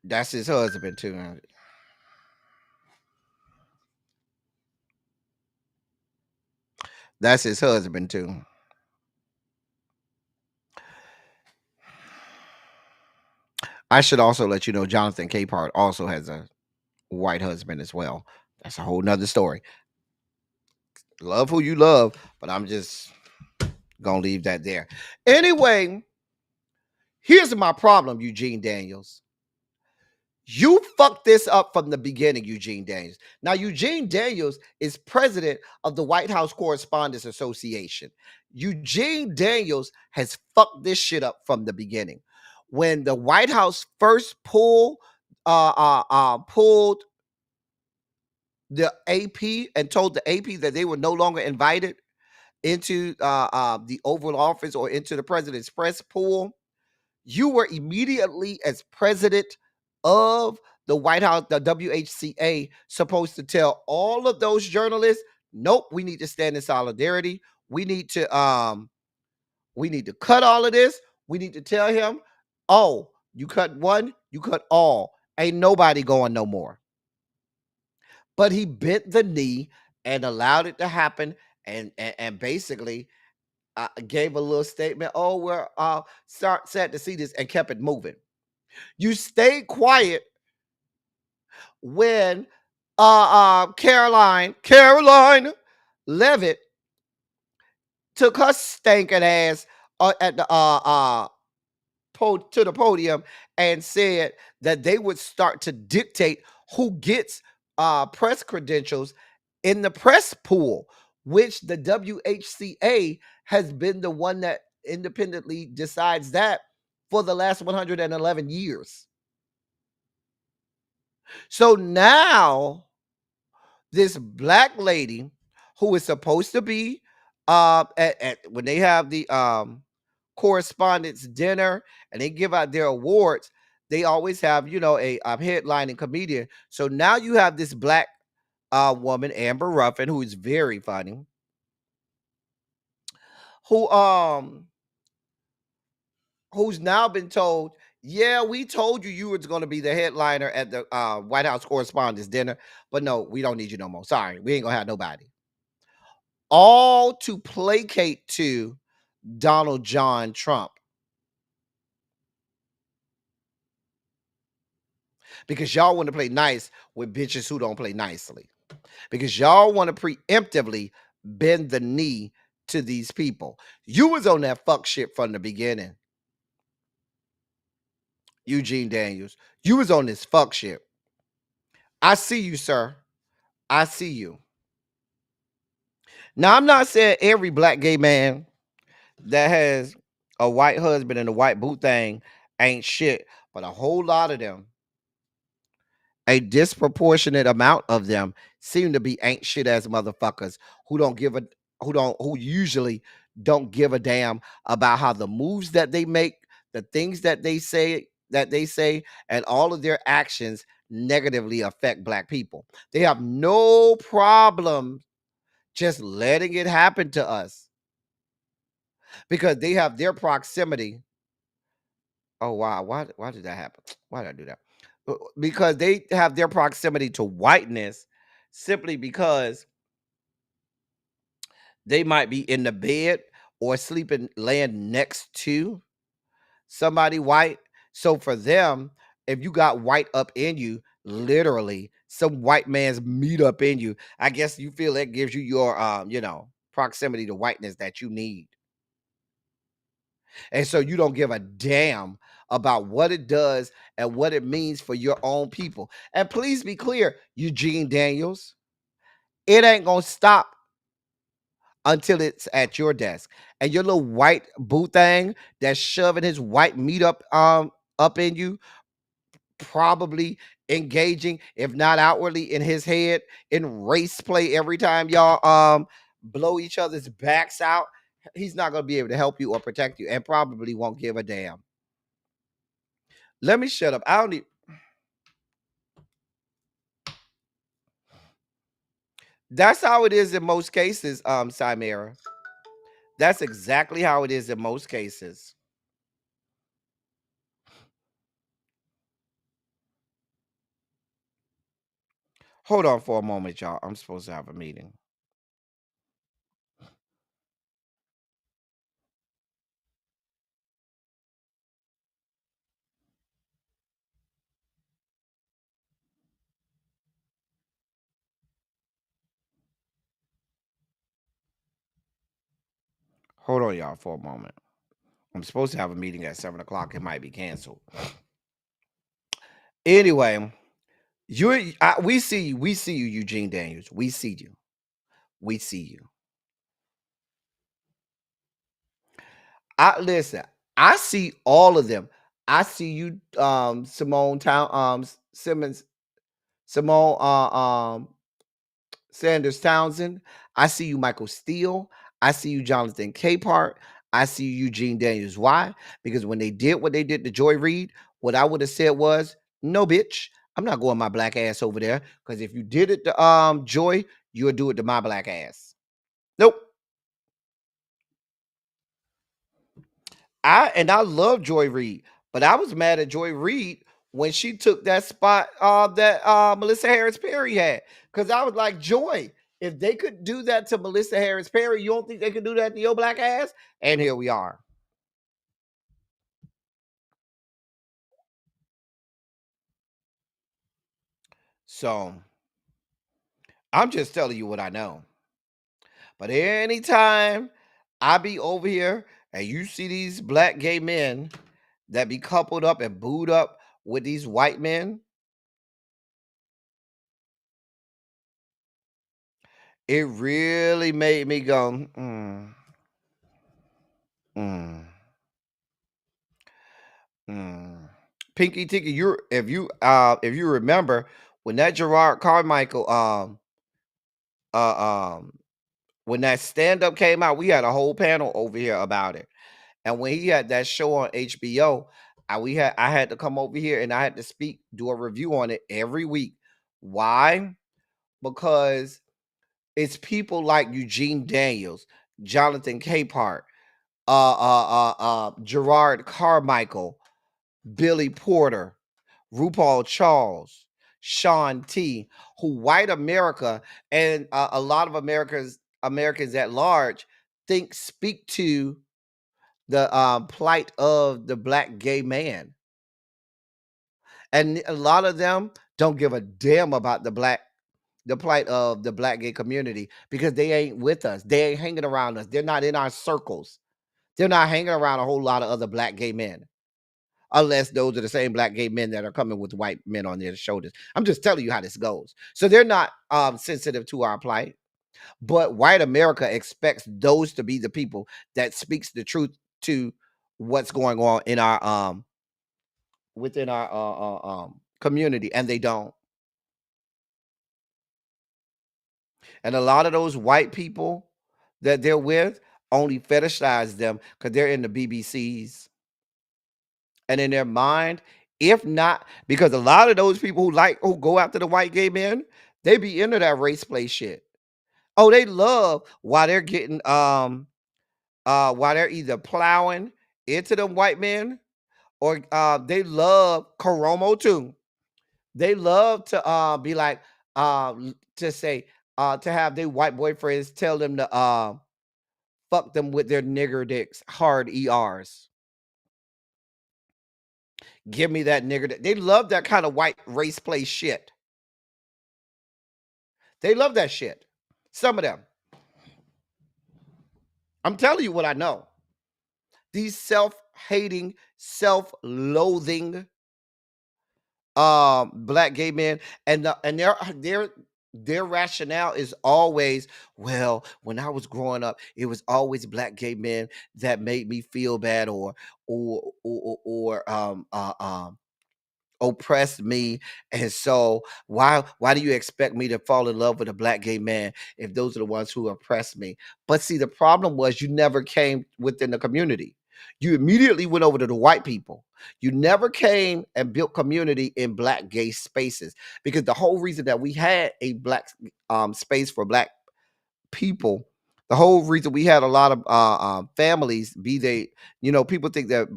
That's his husband too. That's his husband too. I should also let you know Jonathan Capehart also has a white husband as well. That's a whole nother story. Love who you love, but I'm just gonna leave that there. Anyway, here's my problem, Eugene Daniels. You fucked this up from the beginning, Eugene Daniels. Now, Eugene Daniels is president of the White House Correspondents Association. Eugene Daniels has fucked this shit up from the beginning. When the White House first pulled the AP and told the AP that they were no longer invited into the Oval Office or into the president's press pool, you were immediately, as president of the White House, the WHCA, supposed to tell all of those journalists, nope, we need to stand in solidarity. We need to cut all of this. We need to tell him, oh, you cut one, you cut all. Ain't nobody going no more. But he bent the knee and allowed it to happen, and basically gave a little statement. Oh, we're sad to see this, and kept it moving. You stayed quiet when Caroline Levitt took her stinking ass at the to the podium and said that they would start to dictate who gets press credentials in the press pool, which the WHCA has been the one that independently decides that for the last 111 years. So now this black lady who is supposed to be when they have the correspondence dinner and they give out their awards, they always have, a headlining comedian. So now you have this black woman, Amber Ruffin, who is very funny, who who's now been told, yeah, we told you were going to be the headliner at the White House Correspondents' Dinner, but no, we don't need you no more. Sorry, we ain't going to have nobody. All to placate to Donald John Trump. Because y'all want to play nice with bitches who don't play nicely. Because y'all want to preemptively bend the knee to these people. You was on that fuck shit from the beginning. Eugene Daniels. You was on this fuck shit. I see you, sir. I see you. Now, I'm not saying every black gay man that has a white husband and a white boo thing ain't shit, but a whole lot of them, a disproportionate amount of them, seem to be ain't shit ass motherfuckers who usually don't give a damn about how the moves that they make, the things that they say, and all of their actions negatively affect black people. They have no problem just letting it happen to us because they have their proximity. Oh wow, why did that happen? Why did I do that? Because they have their proximity to whiteness simply because they might be in the bed or sleeping, laying next to somebody white. So for them, if you got white up in you, literally some white man's meat up in you, I guess you feel that gives you your proximity to whiteness that you need. And so you don't give a damn about what it does and what it means for your own people. And please be clear, Eugene Daniels, it ain't gonna stop until it's at your desk. And your little white boo thing that's shoving his white meat up in you, probably engaging, if not outwardly, in his head in race play every time y'all blow each other's backs out. He's not gonna be able to help you or protect you, and probably won't give a damn. Let me shut up. I don't need. That's how it is in most cases, Chimera. That's exactly how it is in most cases. Hold on for a moment, y'all. I'm supposed to have a meeting. Hold on, y'all, for a moment. I'm supposed to have a meeting at 7 o'clock. It might be canceled. Anyway, we see you. We see you, Eugene Daniels. We see you. We see you. Listen. I see all of them. I see you, Simmons, Simone, Sanders Townsend. I see you, Michael Steele. I see you, Jonathan Capehart. I see you, Eugene Daniels. Why? Because when they did what they did to Joy Reid, what I would have said was, no, bitch, I'm not going my black ass over there. Because if you did it to Joy, you'll do it to my black ass. Nope. I love Joy Reid, but I was mad at Joy Reid when she took that spot that Melissa Harris Perry had. Because I was like, Joy, if they could do that to Melissa Harris Perry, you don't think they could do that to your black ass? And here we are. So I'm just telling you what I know. But anytime I be over here and you see these black gay men that be coupled up and booed up with these white men, it really made me go, mm, mm. Pinky Tinky, if you remember when that Gerard Carmichael uh um when that stand-up came out, we had a whole panel over here about it. And when he had that show on HBO, I had to come over here and I had to do a review on it every week. Why? Because it's people like Eugene Daniels, Jonathan Capehart, Gerard Carmichael, Billy Porter, RuPaul Charles, Sean T, who white America and a lot of Americans at large speak to the plight of the black gay man. And a lot of them don't give a damn about the plight of the black gay community because they ain't with us. They ain't hanging around us. They're not in our circles. They're not hanging around a whole lot of other black gay men. Unless those are the same black gay men that are coming with white men on their shoulders. I'm just telling you how this goes. So they're not sensitive to our plight. But white America expects those to be the people that speaks the truth to what's going on in our within our community, and they don't. And a lot of those white people that they're with only fetishize them because they're in the BBCs. And in their mind, if not, because a lot of those people who go after the white gay men, they be into that race play shit. Oh, they love while they're getting while they're either plowing into them white men or they love Coromo too. They love to be like to say to have their white boyfriends tell them to fuck them with their nigger dicks, hard ERs. Give me that nigger dick. They love that kind of white race play shit. They love that shit. Some of them. I'm telling you what I know. These self-hating, self-loathing black gay men and their rationale is always, well, when I was growing up, it was always black gay men that made me feel bad or oppressed me. And so why do you expect me to fall in love with a black gay man if those are the ones who oppressed me? But see, the problem was you never came within the community. You immediately went over to the white people. You never came and built community in black gay spaces, because the whole reason that we had a black space for black people, the whole reason we had a lot of families, be they, people think that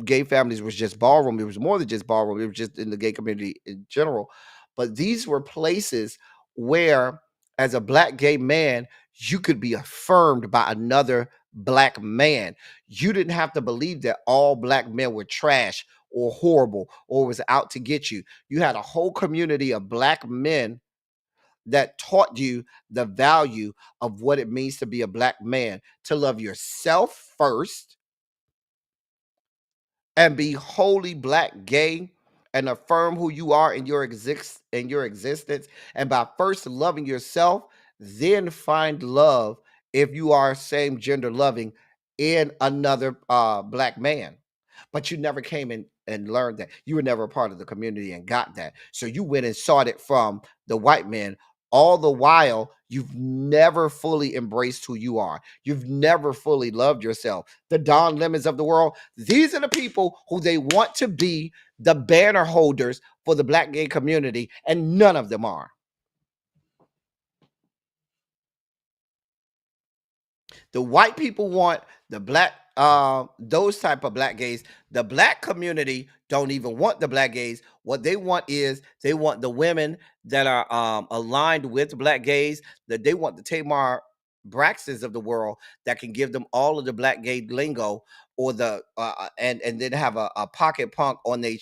gay families was just ballroom. It was more than just ballroom. It was just in the gay community in general. But these were places where, as a black gay man, you could be affirmed by another black man. You didn't have to believe that all black men were trash or horrible or was out to get you. You had a whole community of black men that taught you the value of what it means to be a black man, to love yourself first and be wholly black gay and affirm who you are in your existence. And by first loving yourself, then find love, if you are same gender loving, in another black man. But you never came in and learned that. You were never a part of the community and got that. So you went and sought it from the white men. All the while, you've never fully embraced who you are. You've never fully loved yourself. The Don Lemons of the world, these are the people who they want to be the banner holders for the black gay community, and none of them are. The white people want the black, those type of black gays. The black community don't even want the black gays. What they want is they want the women that are aligned with black gays. That they want the Tamar Braxtons of the world that can give them all of the black gay lingo, or the and then have a pocket punk on their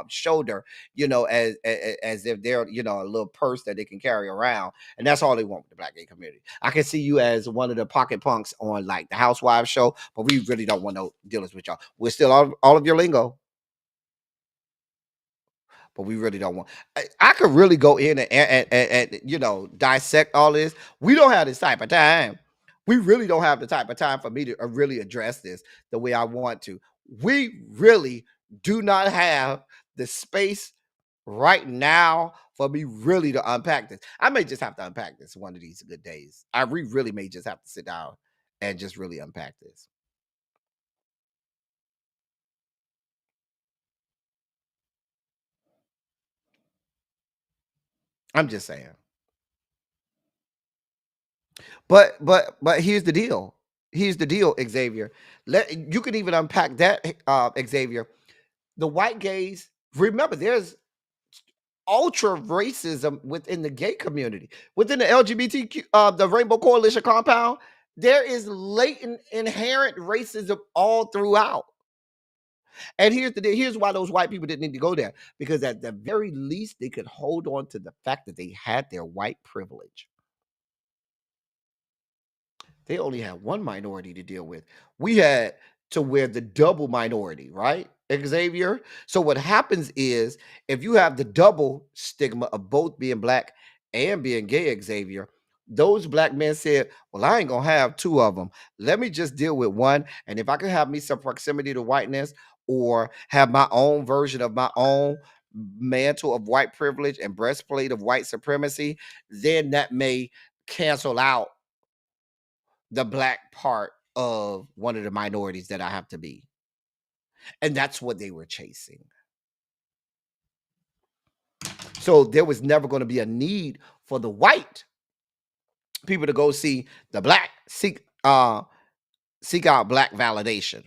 shoulder, as if they're a little purse that they can carry around, and that's all they want with the black gay community. I can see you as one of the pocket punks on like the Housewives show, but we really don't want no dealings with y'all. We're still all of your lingo, but we really don't want. I could really go in and dissect all this. We don't have this type of time. We really don't have the type of time for me to really address this the way I want to. We really do not have the space right now for me really to unpack this. I may just have to unpack this one of these good days. I really may just have to sit down and just really unpack this. I'm just saying. But here's the deal. Here's the deal, Xavier. You can even unpack that, Xavier. The white gays. Remember, there's ultra racism within the gay community, within the LGBTQ, the Rainbow Coalition compound. There is latent, inherent racism all throughout. And here's the deal. Here's why those white people didn't need to go there, because at the very least they could hold on to the fact that they had their white privilege. They only had one minority to deal with. We had to wear the double minority, right, Xavier? So what happens is, if you have the double stigma of both being black and being gay, Xavier, those black men said, well, I ain't gonna have two of them. Let me just deal with one. And if I can have me some proximity to whiteness, or have my own version of my own mantle of white privilege and breastplate of white supremacy, then that may cancel out the black part of one of the minorities that I have to be. And that's what they were chasing. So there was never going to be a need for the white people to go see the black, seek out black validation.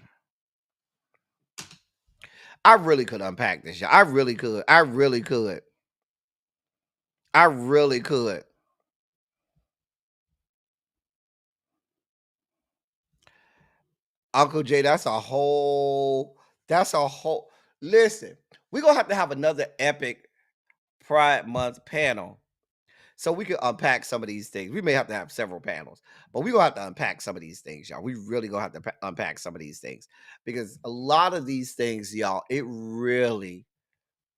I really could unpack this. I really could. I really could. I really could. Uncle Jay, that's a whole, listen, we're going to have another epic Pride Month panel, so we can unpack some of these things. We may have to have several panels, but we're going to have to unpack some of these things, y'all. We really going to have to unpack some of these things, because a lot of these things, y'all, it really,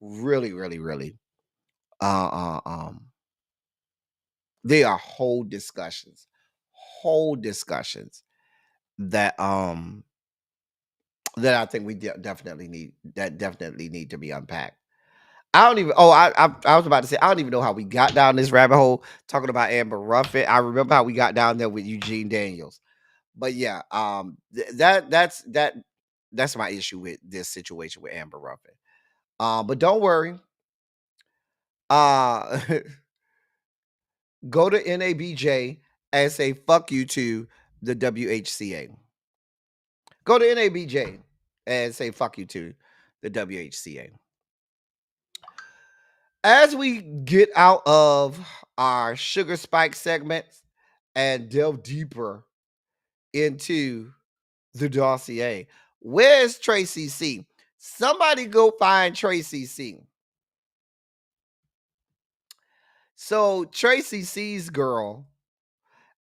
really, really, really, they are whole discussions that, that I think we definitely need to be unpacked. I don't even. Oh, I was about to say, I don't even know how we got down this rabbit hole talking about Amber Ruffin. I remember how we got down there with Eugene Daniels, but yeah, that's my issue with this situation with Amber Ruffin. But don't worry. Uh, go to NABJ and say fuck you to the WHCA. Go to NABJ and say fuck you to the WHCA. As we get out of our sugar spike segments and delve deeper into the dossier, where's Tracy C? Somebody go find Tracy C. So Tracy C's girl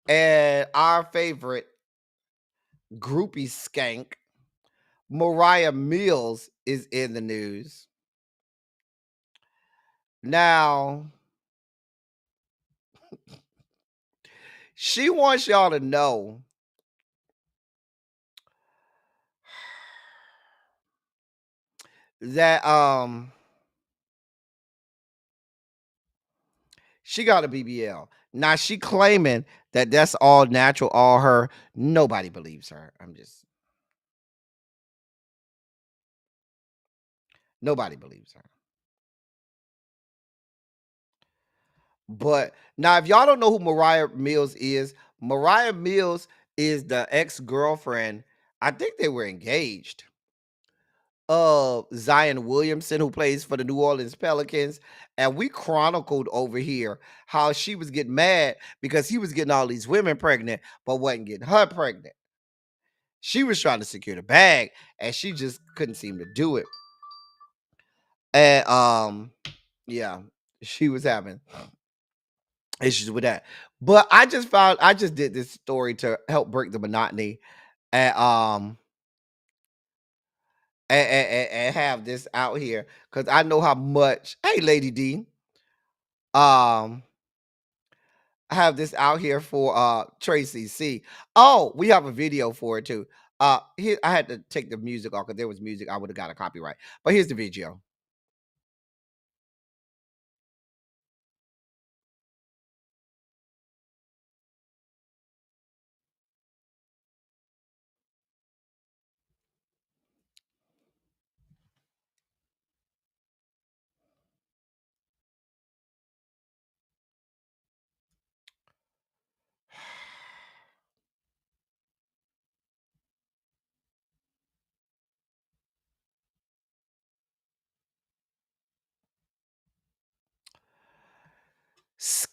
and our favorite groupie skank, Mariah Mills, is in the news. Now, she wants y'all to know that she got a BBL. Now she claiming that that's all natural, all her. Nobody believes her. Nobody believes her. But now, if y'all don't know who Mariah Mills is the ex-girlfriend. I think they were engaged, of Zion Williamson, who plays for the New Orleans Pelicans. And we chronicled over here how she was getting mad because he was getting all these women pregnant, but wasn't getting her pregnant. She was trying to secure the bag, and she just couldn't seem to do it. And yeah, she was having issues with that. But I just did this story to help break the monotony, and and have this out here, because I know how much. Hey, Lady D, I have this out here for Tracy C. Oh, we have a video for it too. Here, I had to take the music off because there was music, I would have got a copyright. But here's the video.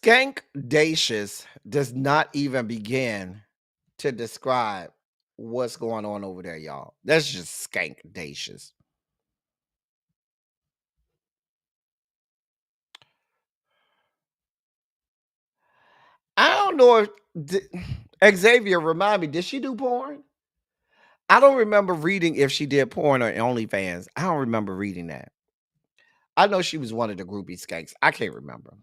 Skankdacious does not even begin to describe what's going on over there, y'all. That's just skankdacious. I don't know if Xavier, remind me, did she do porn? I don't remember reading if she did porn or OnlyFans. I don't remember reading that. I know she was one of the groupie skanks. I can't remember.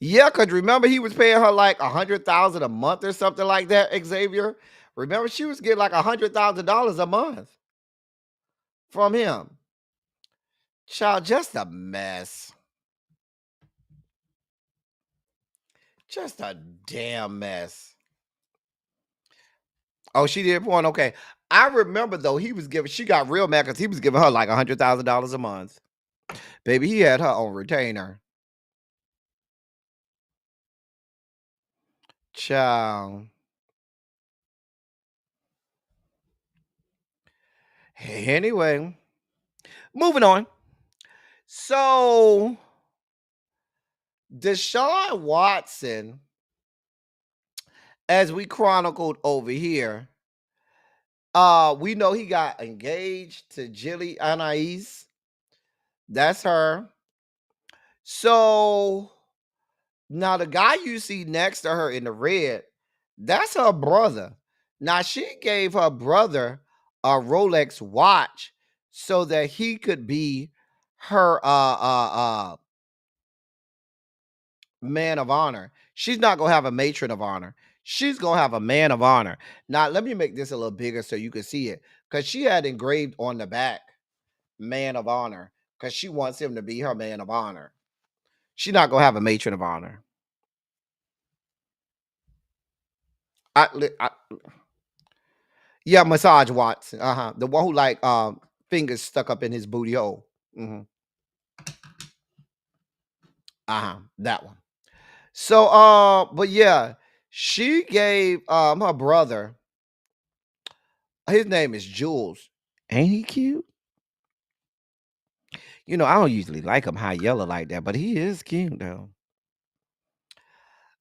Yeah, because remember he was paying her like $100,000 a month or something like that, Xavier. Remember she was getting like $100,000 a month from him. Child, just a mess. Just a damn mess. Oh, she did porn. Okay. I remember though, she got real mad because he was giving her like $100,000 a month. Baby, he had her on retainer. Child. Anyway, moving on. So, Deshaun Watson, as we chronicled over here, we know he got engaged to Jilly Anais. That's her. So now the guy you see next to her in the red, that's her brother. Now she gave her brother a Rolex watch so that he could be her man of honor. She's not gonna have a matron of honor. She's gonna have a man of honor. Now let me make this a little bigger so you can see it, because she had engraved on the back man of honor, because she wants him to be her man of honor. She's not gonna have a matron of honor. Yeah, massage Watson. The one who like fingers stuck up in his booty hole. That one. So but yeah, she gave her brother, his name is Jules. Ain't he cute? You know, I don't usually like him high yellow like that, but he is cute though.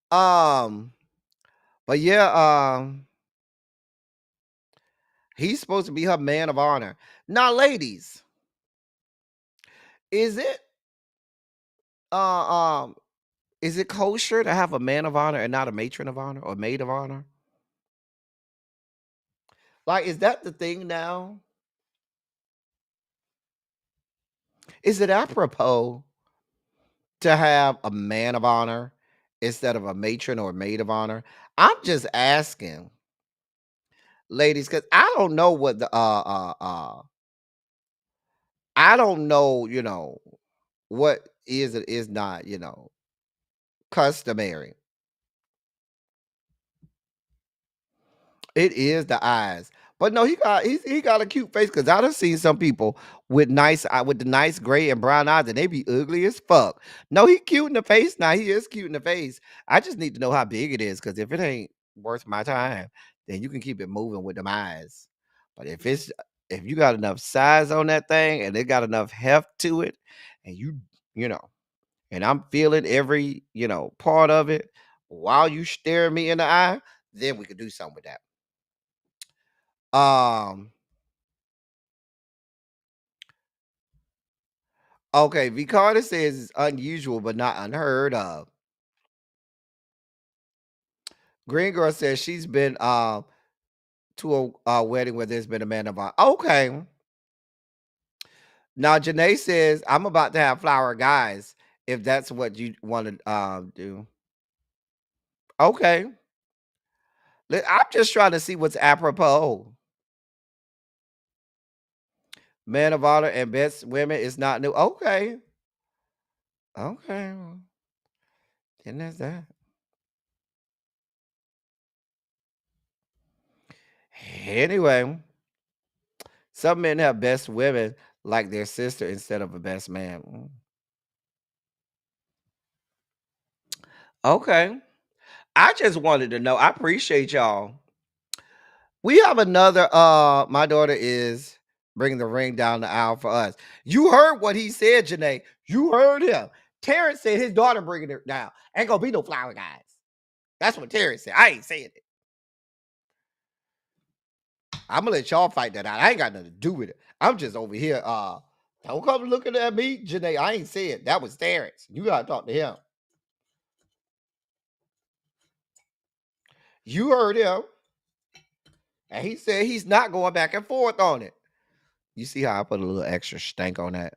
But yeah, he's supposed to be her man of honor. Now, ladies, is it uh um is it kosher to have a man of honor and not a matron of honor or maid of honor? Like, is that the thing now? Is it apropos to have a man of honor instead of a matron or maid of honor? I'm just asking, ladies, because I don't know what the I don't know, what is it is not, customary. It is the eyes. But no, he got a cute face, because I done seen some people with with the nice gray and brown eyes, and they be ugly as fuck. No, he cute in the face. Now he is cute in the face. I just need to know how big it is, because if it ain't worth my time, then you can keep it moving with them eyes. But if you got enough size on that thing and it got enough heft to it, and you know, and I'm feeling every part of it while you stare me in the eye, then we could do something with that. Okay, V Carter says it's unusual but not unheard of. Green Girl says she's been to a wedding where there's been a man of honor. Okay. Now Janae says I'm about to have flower guys if that's what you want to do. Okay. I'm just trying to see what's apropos. Man of honor and best women is not new. Okay. Okay. Then that's that. Anyway, some men have best women like their sister instead of a best man. Okay. I just wanted to know. I appreciate y'all. We have another my daughter is bring the ring down the aisle for us. You heard what he said, Janae. You heard him. Terrence said his daughter bringing it down. Ain't gonna be no flower guys. That's what Terrence said. I ain't saying it. I'm gonna let y'all fight that out. I ain't got nothing to do with it. I'm just over here. Don't come looking at me, Janae. I ain't saying that was Terrence. You gotta talk to him. You heard him. And he said he's not going back and forth on it. You see how I put a little extra stank on that,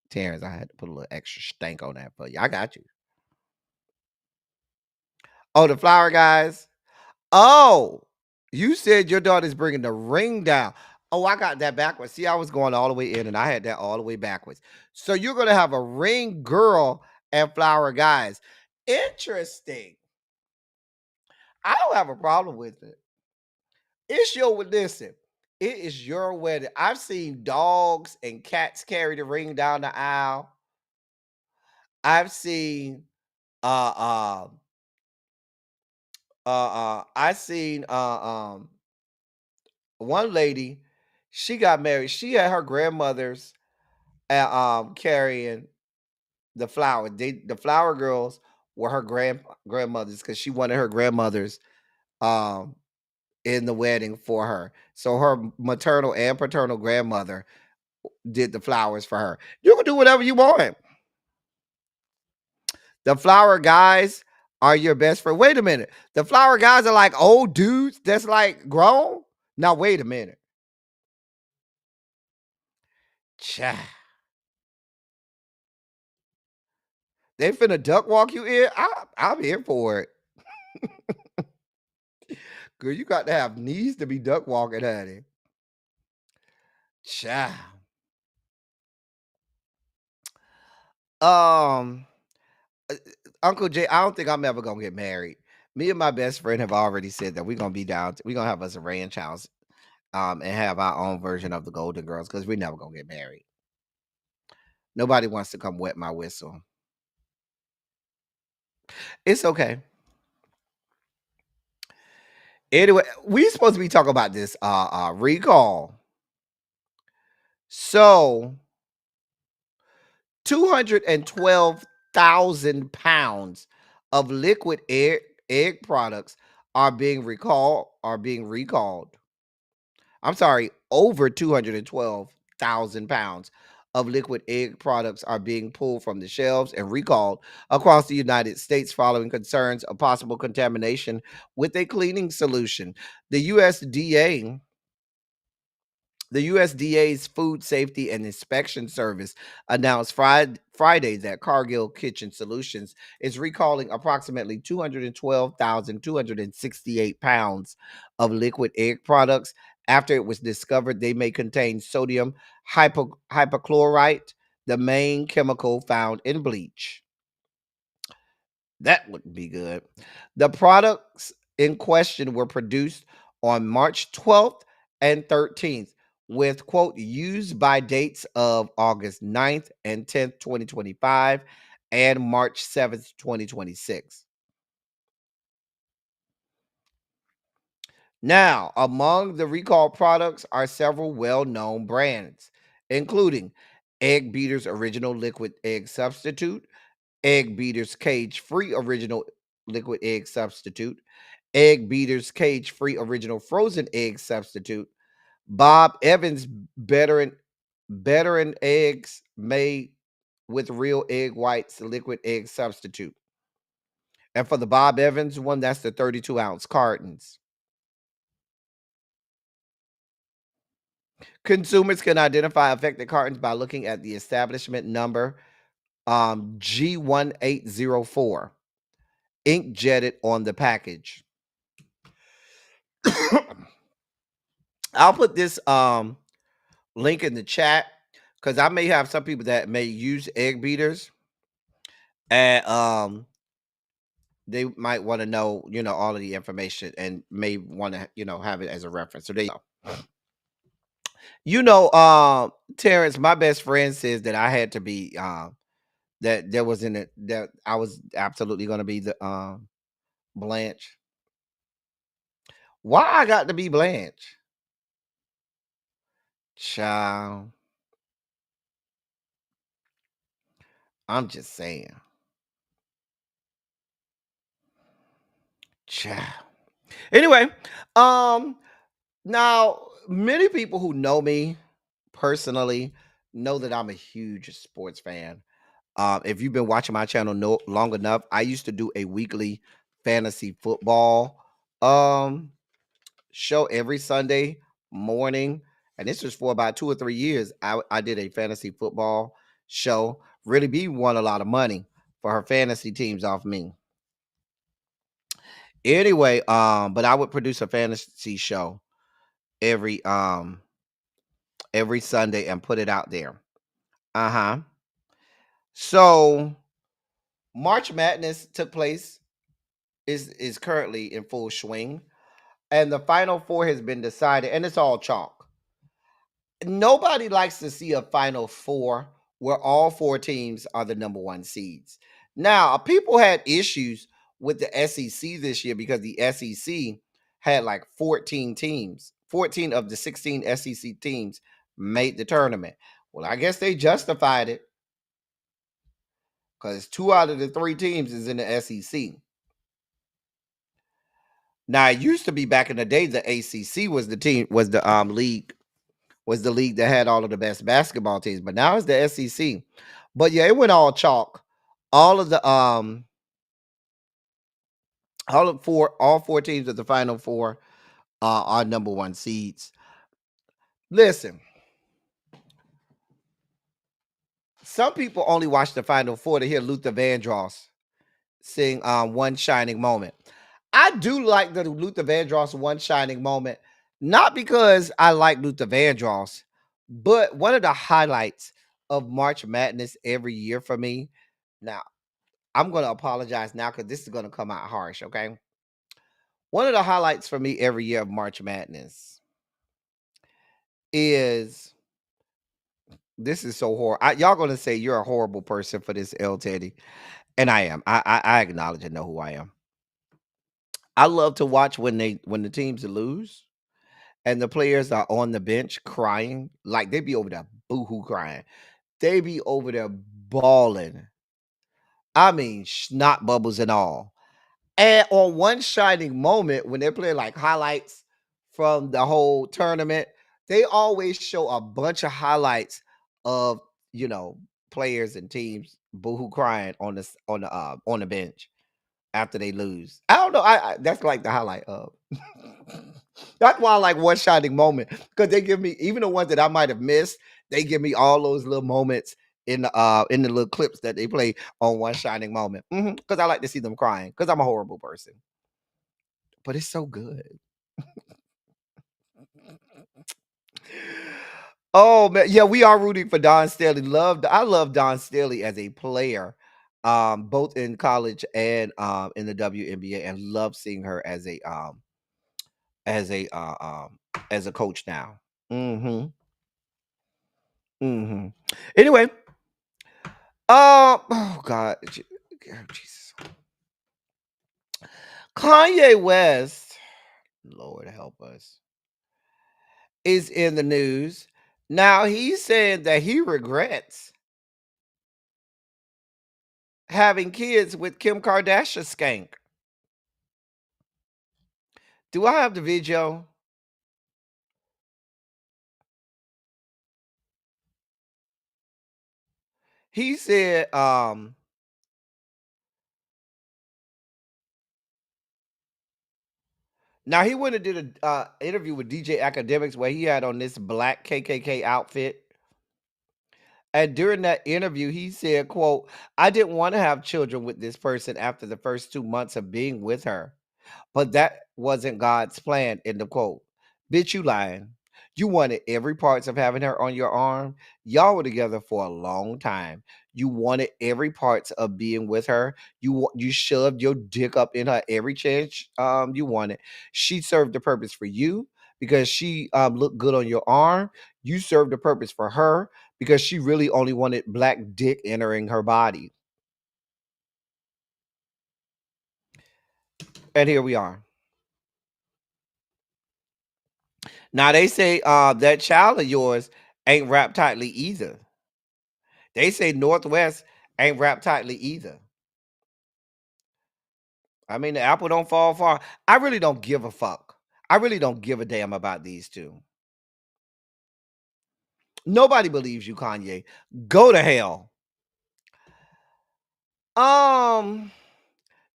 Terrence? I had to put a little extra stank on that for you. I got you. Oh, the flower guys. Oh, you said your daughter's bringing the ring down. Oh, I got that backwards. See, I was going all the way in and I had that all the way backwards. So you're going to have a ring girl and flower guys. Interesting. I don't have a problem with it. It's your, listen, it is your wedding. I've seen dogs and cats carry the ring down the aisle. I've seen, I seen, one lady, she got married. She had her grandmothers carrying the flower. The flower girls were her grandmothers because she wanted her grandmothers in the wedding for her. So her maternal and paternal grandmother did the flowers for her. You can do whatever you want. The flower guys are your best friend. Wait a minute. The flower guys are like old dudes that's like grown. Now wait a minute. Cha. They finna duck walk you in? I'm here for it. Girl, you got to have knees to be duck walking, honey. Cha. Um, Uncle Jay, I don't think I'm ever gonna get married. Me and my best friend have already said that we're gonna be down. We're gonna have us a ranch house, and have our own version of the Golden Girls because we're never gonna get married. Nobody wants to come wet my whistle. It's okay. Anyway, we supposed to be talking about this recall. So 212,000 pounds of liquid egg products are being recalled. I'm sorry, over 212,000 pounds of liquid egg products are being pulled from the shelves and recalled across the United States following concerns of possible contamination with a cleaning solution. The USDA's Food Safety and Inspection Service announced Friday that Cargill Kitchen Solutions is recalling approximately 212,268 pounds of liquid egg products after it was discovered they may contain sodium hypochlorite, the main chemical found in bleach. That wouldn't be good. The products in question were produced on March 12th and 13th with, quote, used by dates of August 9th and 10th, 2025 and March 7th, 2026. Now, among the recalled products are several well-known brands, including Egg Beater's Original Liquid Egg Substitute, Egg Beater's Cage-Free Original Liquid Egg Substitute, Egg Beater's Cage-Free Original Frozen Egg Substitute, Bob Evans Better and Eggs Made with Real Egg Whites Liquid Egg Substitute. And for the Bob Evans one, that's the 32-ounce cartons. Consumers can identify affected cartons by looking at the establishment number G1804 ink jetted on the package. I'll put this link in the chat because I may have some people that may use egg beaters and they might want to know, all of the information and may want to, have it as a reference. So they Terrence, my best friend says that I had to be that there was in it that I was absolutely going to be the Blanche. Why I got to be Blanche? Child. I'm just saying. Child. Anyway, now many people who know me personally know that I'm a huge sports fan. If you've been watching my channel long enough, I used to do a weekly fantasy football um show every Sunday morning, and this was for about 2 or 3 years. I did a fantasy football show. Really B won a lot of money for her fantasy teams off me. Anyway, but I would produce a fantasy show every every Sunday and put it out there. Uh-huh. So March Madness took place, is currently in full swing, and the final four has been decided, and it's all chalk. Nobody likes to see a final four where all four teams are the number one seeds. Now, people had issues with the SEC this year because the SEC had like 14 teams. 14 of the 16 SEC teams made the tournament. Well, I guess they justified it because 2 out of the 3 teams is in the SEC. Now, it used to be back in the day, the ACC was the league, was the league that had all of the best basketball teams, but now it's the SEC. But yeah, it went all chalk. All of the all four teams of the final four are number one seeds. Listen, some people only watch the final four to hear Luther Vandross sing One Shining Moment. I do like the Luther Vandross One Shining Moment, not because I like Luther Vandross, but one of the highlights of March Madness every year for me. Now, I'm going to apologize now because this is going to come out harsh, okay? One of the highlights for me every year of March Madness is, this is so horrible. Y'all going to say you're a horrible person for this, L. Teddy. And I am. I acknowledge and know who I am. I love to watch when the teams lose and the players are on the bench crying. Like they be over there boo-hoo crying. They be over there bawling. I mean, snot bubbles and all. And on One Shining Moment, when they're playing like highlights from the whole tournament, they always show a bunch of highlights of, you know, players and teams boohoo crying on the bench after they lose. I don't know. I that's like the highlight of. That's why I like One Shining Moment, because they give me, even the ones that I might have missed, they give me all those little moments in the little clips that they play on One Shining Moment. Because I like to see them crying, because I'm a horrible person. But it's so good. Oh man, yeah, we are rooting for Don Staley. I love Don Staley as a player, both in college and in the WNBA, and love seeing her as a as a uh, um as a coach now. Mm-hmm. Mm-hmm. Anyway, oh God, Jesus, Kanye West, Lord help us, is in the news now. He said that he regrets having kids with Kim Kardashian skank. Do I have the video? He said, now he went and did a interview with DJ Academics where he had on this black KKK outfit. And during that interview, he said, quote, "I didn't want to have children with this person after the first 2 months of being with her. But that wasn't God's plan," end of quote. Bitch, you lying. You wanted every parts of having her on your arm. Y'all were together for a long time. You wanted every parts of being with her. You shoved your dick up in her every chance you wanted. She served the purpose for you because she looked good on your arm. You served the purpose for her because she really only wanted black dick entering her body. And here we are. Now they say that child of yours ain't wrapped tightly either. They say Northwest ain't wrapped tightly either. I mean, the apple don't fall far. I really don't give a fuck. I really don't give a damn about these two. Nobody believes you, Kanye. Go to hell. Now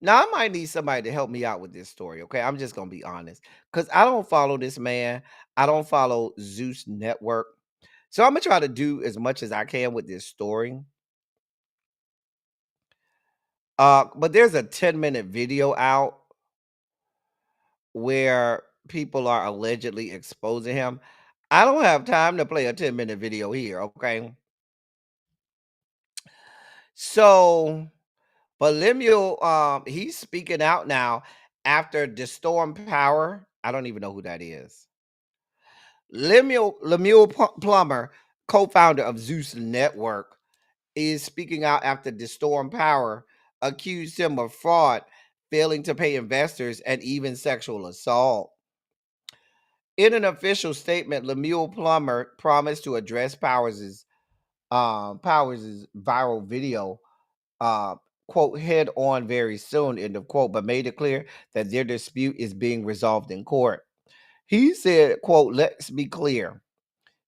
I might need somebody to help me out with this story, okay? I'm just gonna be honest. Because I don't follow this man. I don't follow Zeus Network. So I'm gonna try to do as much as I can with this story. But there's a 10-minute video out where people are allegedly exposing him. I don't have time to play a 10-minute video here, okay? So, but Lemuel, he's speaking out now after the Storm Power. I don't even know who that is. Lemuel Plummer, co-founder of Zeus Network, is speaking out after the Storm Power accused him of fraud, failing to pay investors, and even sexual assault. In an official statement, Lemuel Plummer promised to address Powers' viral video, quote, head on very soon, end of quote, but made it clear that their dispute is being resolved in court. He said, quote, let's be clear.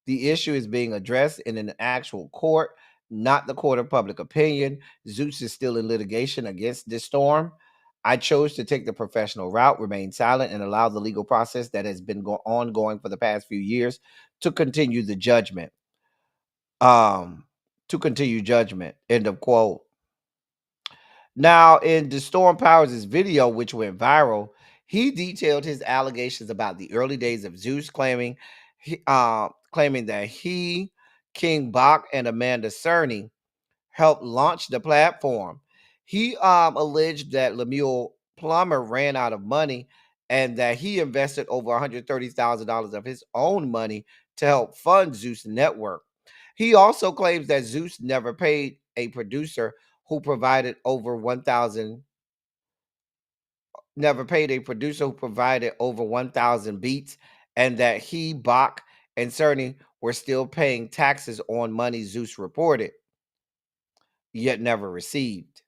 The issue is being addressed in an actual court, not the court of public opinion. Zeus is still in litigation against this storm. I chose to take the professional route, remain silent, and allow the legal process that has been ongoing for the past few years to continue the judgment. To continue judgment. End of quote. Now, in the Storm Powers' video, which went viral, he detailed his allegations about the early days of Zeus, claiming that he, King Bach, and Amanda Cerny helped launch the platform. He alleged that Lemuel Plummer ran out of money and that he invested over $130,000 of his own money to help fund Zeus Network. He also claims that Zeus never paid a producer who provided over 1,000 beats, and that he, Bach, and Cerny were still paying taxes on money Zeus reported, yet never received.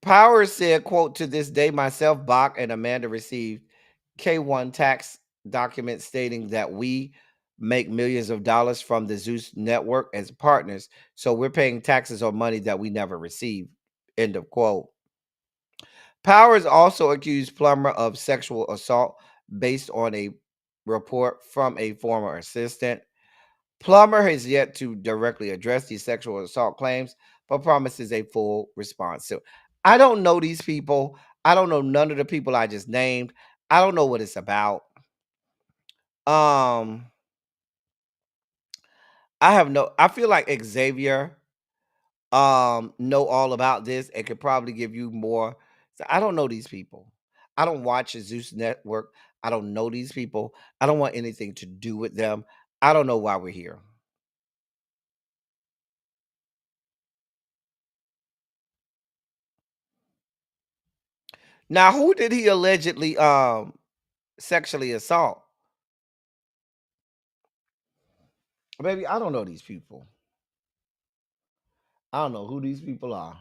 Powers said, quote, to this day, myself, Bach, and Amanda received K1 tax documents stating that we make millions of dollars from the Zeus network as partners. So we're paying taxes on money that we never received. End of quote. Powers also accused Plummer of sexual assault based on a report from a former assistant. Plummer has yet to directly address these sexual assault claims, but promises a full response. So I don't know these people. I don't know none of the people I just named. I don't know what it's about. I feel like Xavier know all about this and could probably give you more. So I don't know these people. I don't watch the Zeus Network. I don't know these people. I don't want anything to do with them. I don't know why we're here. Now, who did he allegedly sexually assault? Baby, I don't know these people. I don't know who these people are.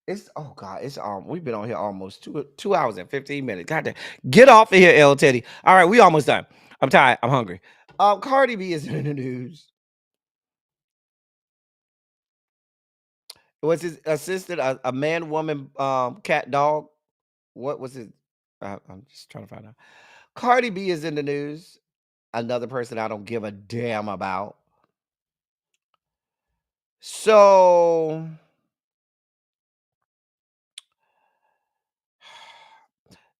It's oh god, it's we've been on here almost 2 hours and 15 minutes. God damn. Get off of here, L Teddy. All right, we almost done. I'm tired. I'm hungry. Cardi B is in the news. Was his assistant a man, woman, cat, dog? What was it? I'm just trying to find out. Cardi B is in the news. Another person I don't give a damn about. So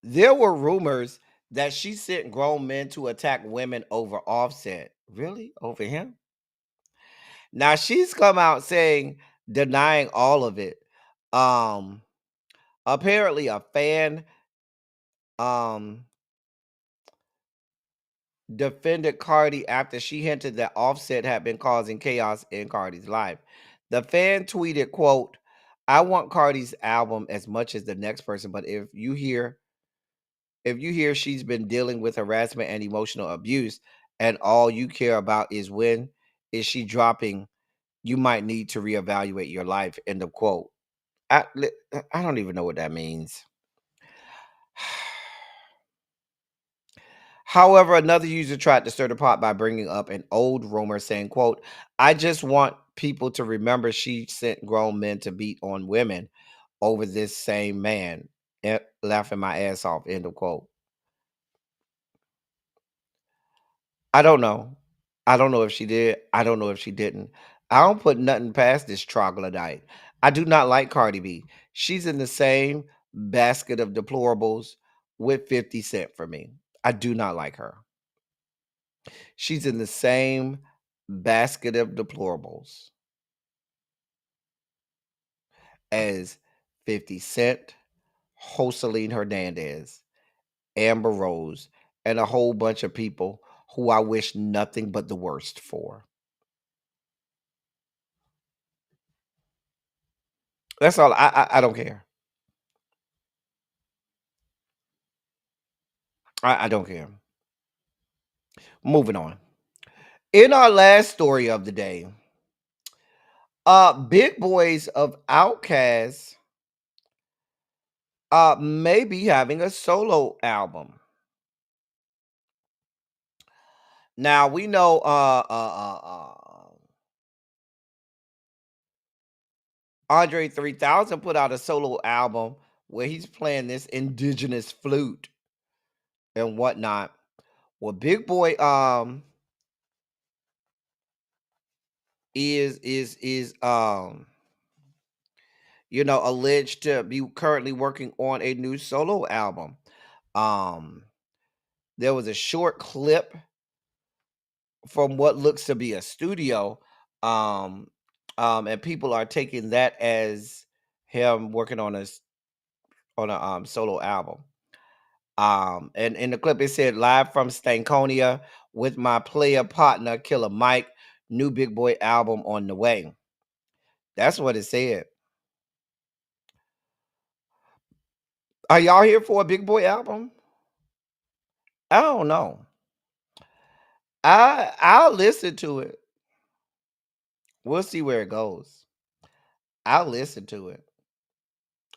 there were rumors that she sent grown men to attack women over Offset. Really? Over him? Now she's come out saying, denying all of it. Apparently a fan defended Cardi after she hinted that Offset had been causing chaos in Cardi's life. The fan tweeted, quote, I want Cardi's album as much as the next person, but if you hear If you hear she's been dealing with harassment and emotional abuse, and all you care about is when is she dropping, you might need to reevaluate your life. End of quote. I don't even know what that means. However, another user tried to stir the pot by bringing up an old rumor saying, quote, I just want people to remember she sent grown men to beat on women over this same man. Laughing my ass off, end of quote. I don't know. I don't know if she did. I don't know if she didn't. I don't put nothing past this troglodyte. I do not like Cardi B. She's in the same basket of deplorables with 50 Cent for me. I do not like her. She's in the same basket of deplorables as 50 Cent, Joseline Hernandez, Amber Rose, and a whole bunch of people who I wish nothing but the worst for. That's all. I don't care. I don't care. Moving on. In our last story of the day, Big Boys of Outkast may be having a solo album. Now we know Andre 3000 put out a solo album where he's playing this indigenous flute and whatnot. Well, Big Boy is alleged to be currently working on a new solo album. There was a short clip from what looks to be a studio, and people are taking that as him working on a solo album. And in the clip it said, live from Stankonia with my player partner Killer Mike, new Big Boy album on the way. That's what it said. Are y'all here for a Big Boy album? I don't know. I'll listen to it. We'll see where it goes. I'll listen to it.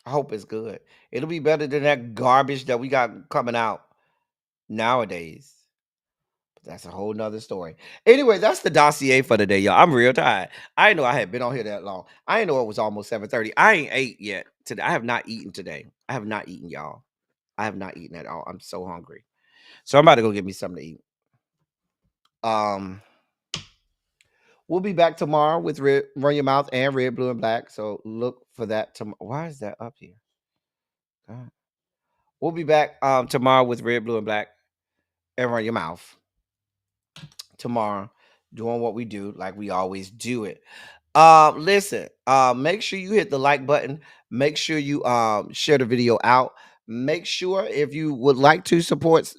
I hope it's good. It'll be better than that garbage that we got coming out nowadays. But that's a whole nother story. Anyway, that's the dossier for today, y'all. I'm real tired. I didn't know I had been on here that long. I didn't know it was almost 7:30. I ain't ate yet today. I have not eaten today. I have not eaten, y'all. I have not eaten at all. I'm so hungry. So I'm about to go get me something to eat. We'll be back tomorrow with Run Your Mouth and Red, Blue, and Black. So look for that tomorrow. Why is that up here? God. We'll be back tomorrow with Red, Blue, and Black and Run Your Mouth. Tomorrow, doing what we do like we always do it. Listen, make sure you hit the like button. Make sure you share the video out. Make sure if you would like to support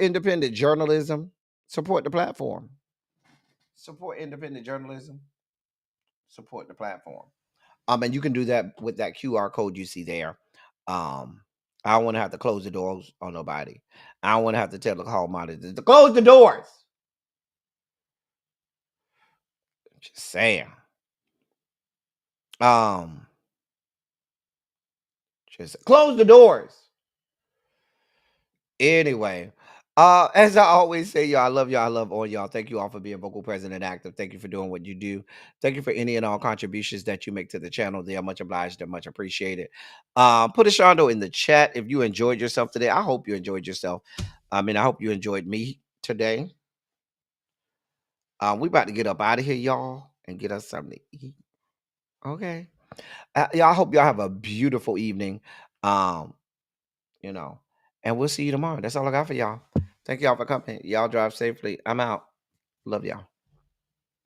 independent journalism, support the platform. Support independent journalism, support the platform. And you can do that with that QR code you see there. I don't want to have to close the doors on nobody. I don't want to have to tell the hall monitor to close the doors. Just saying. Just close the doors. Anyway, as I always say, y'all, I love y'all. I love all y'all. Thank you all for being vocal, present, and active. Thank you for doing what you do. Thank you for any and all contributions that you make to the channel. They are much obliged. They're much appreciated. Put a shondo in the chat if you enjoyed yourself today. I hope you enjoyed yourself. I hope you enjoyed me today. We about to get up out of here, y'all, and get us something to eat. Okay. Y'all, I hope y'all have a beautiful evening. And we'll see you tomorrow. That's all I got for y'all. Thank y'all for coming. Y'all drive safely. I'm out. Love y'all.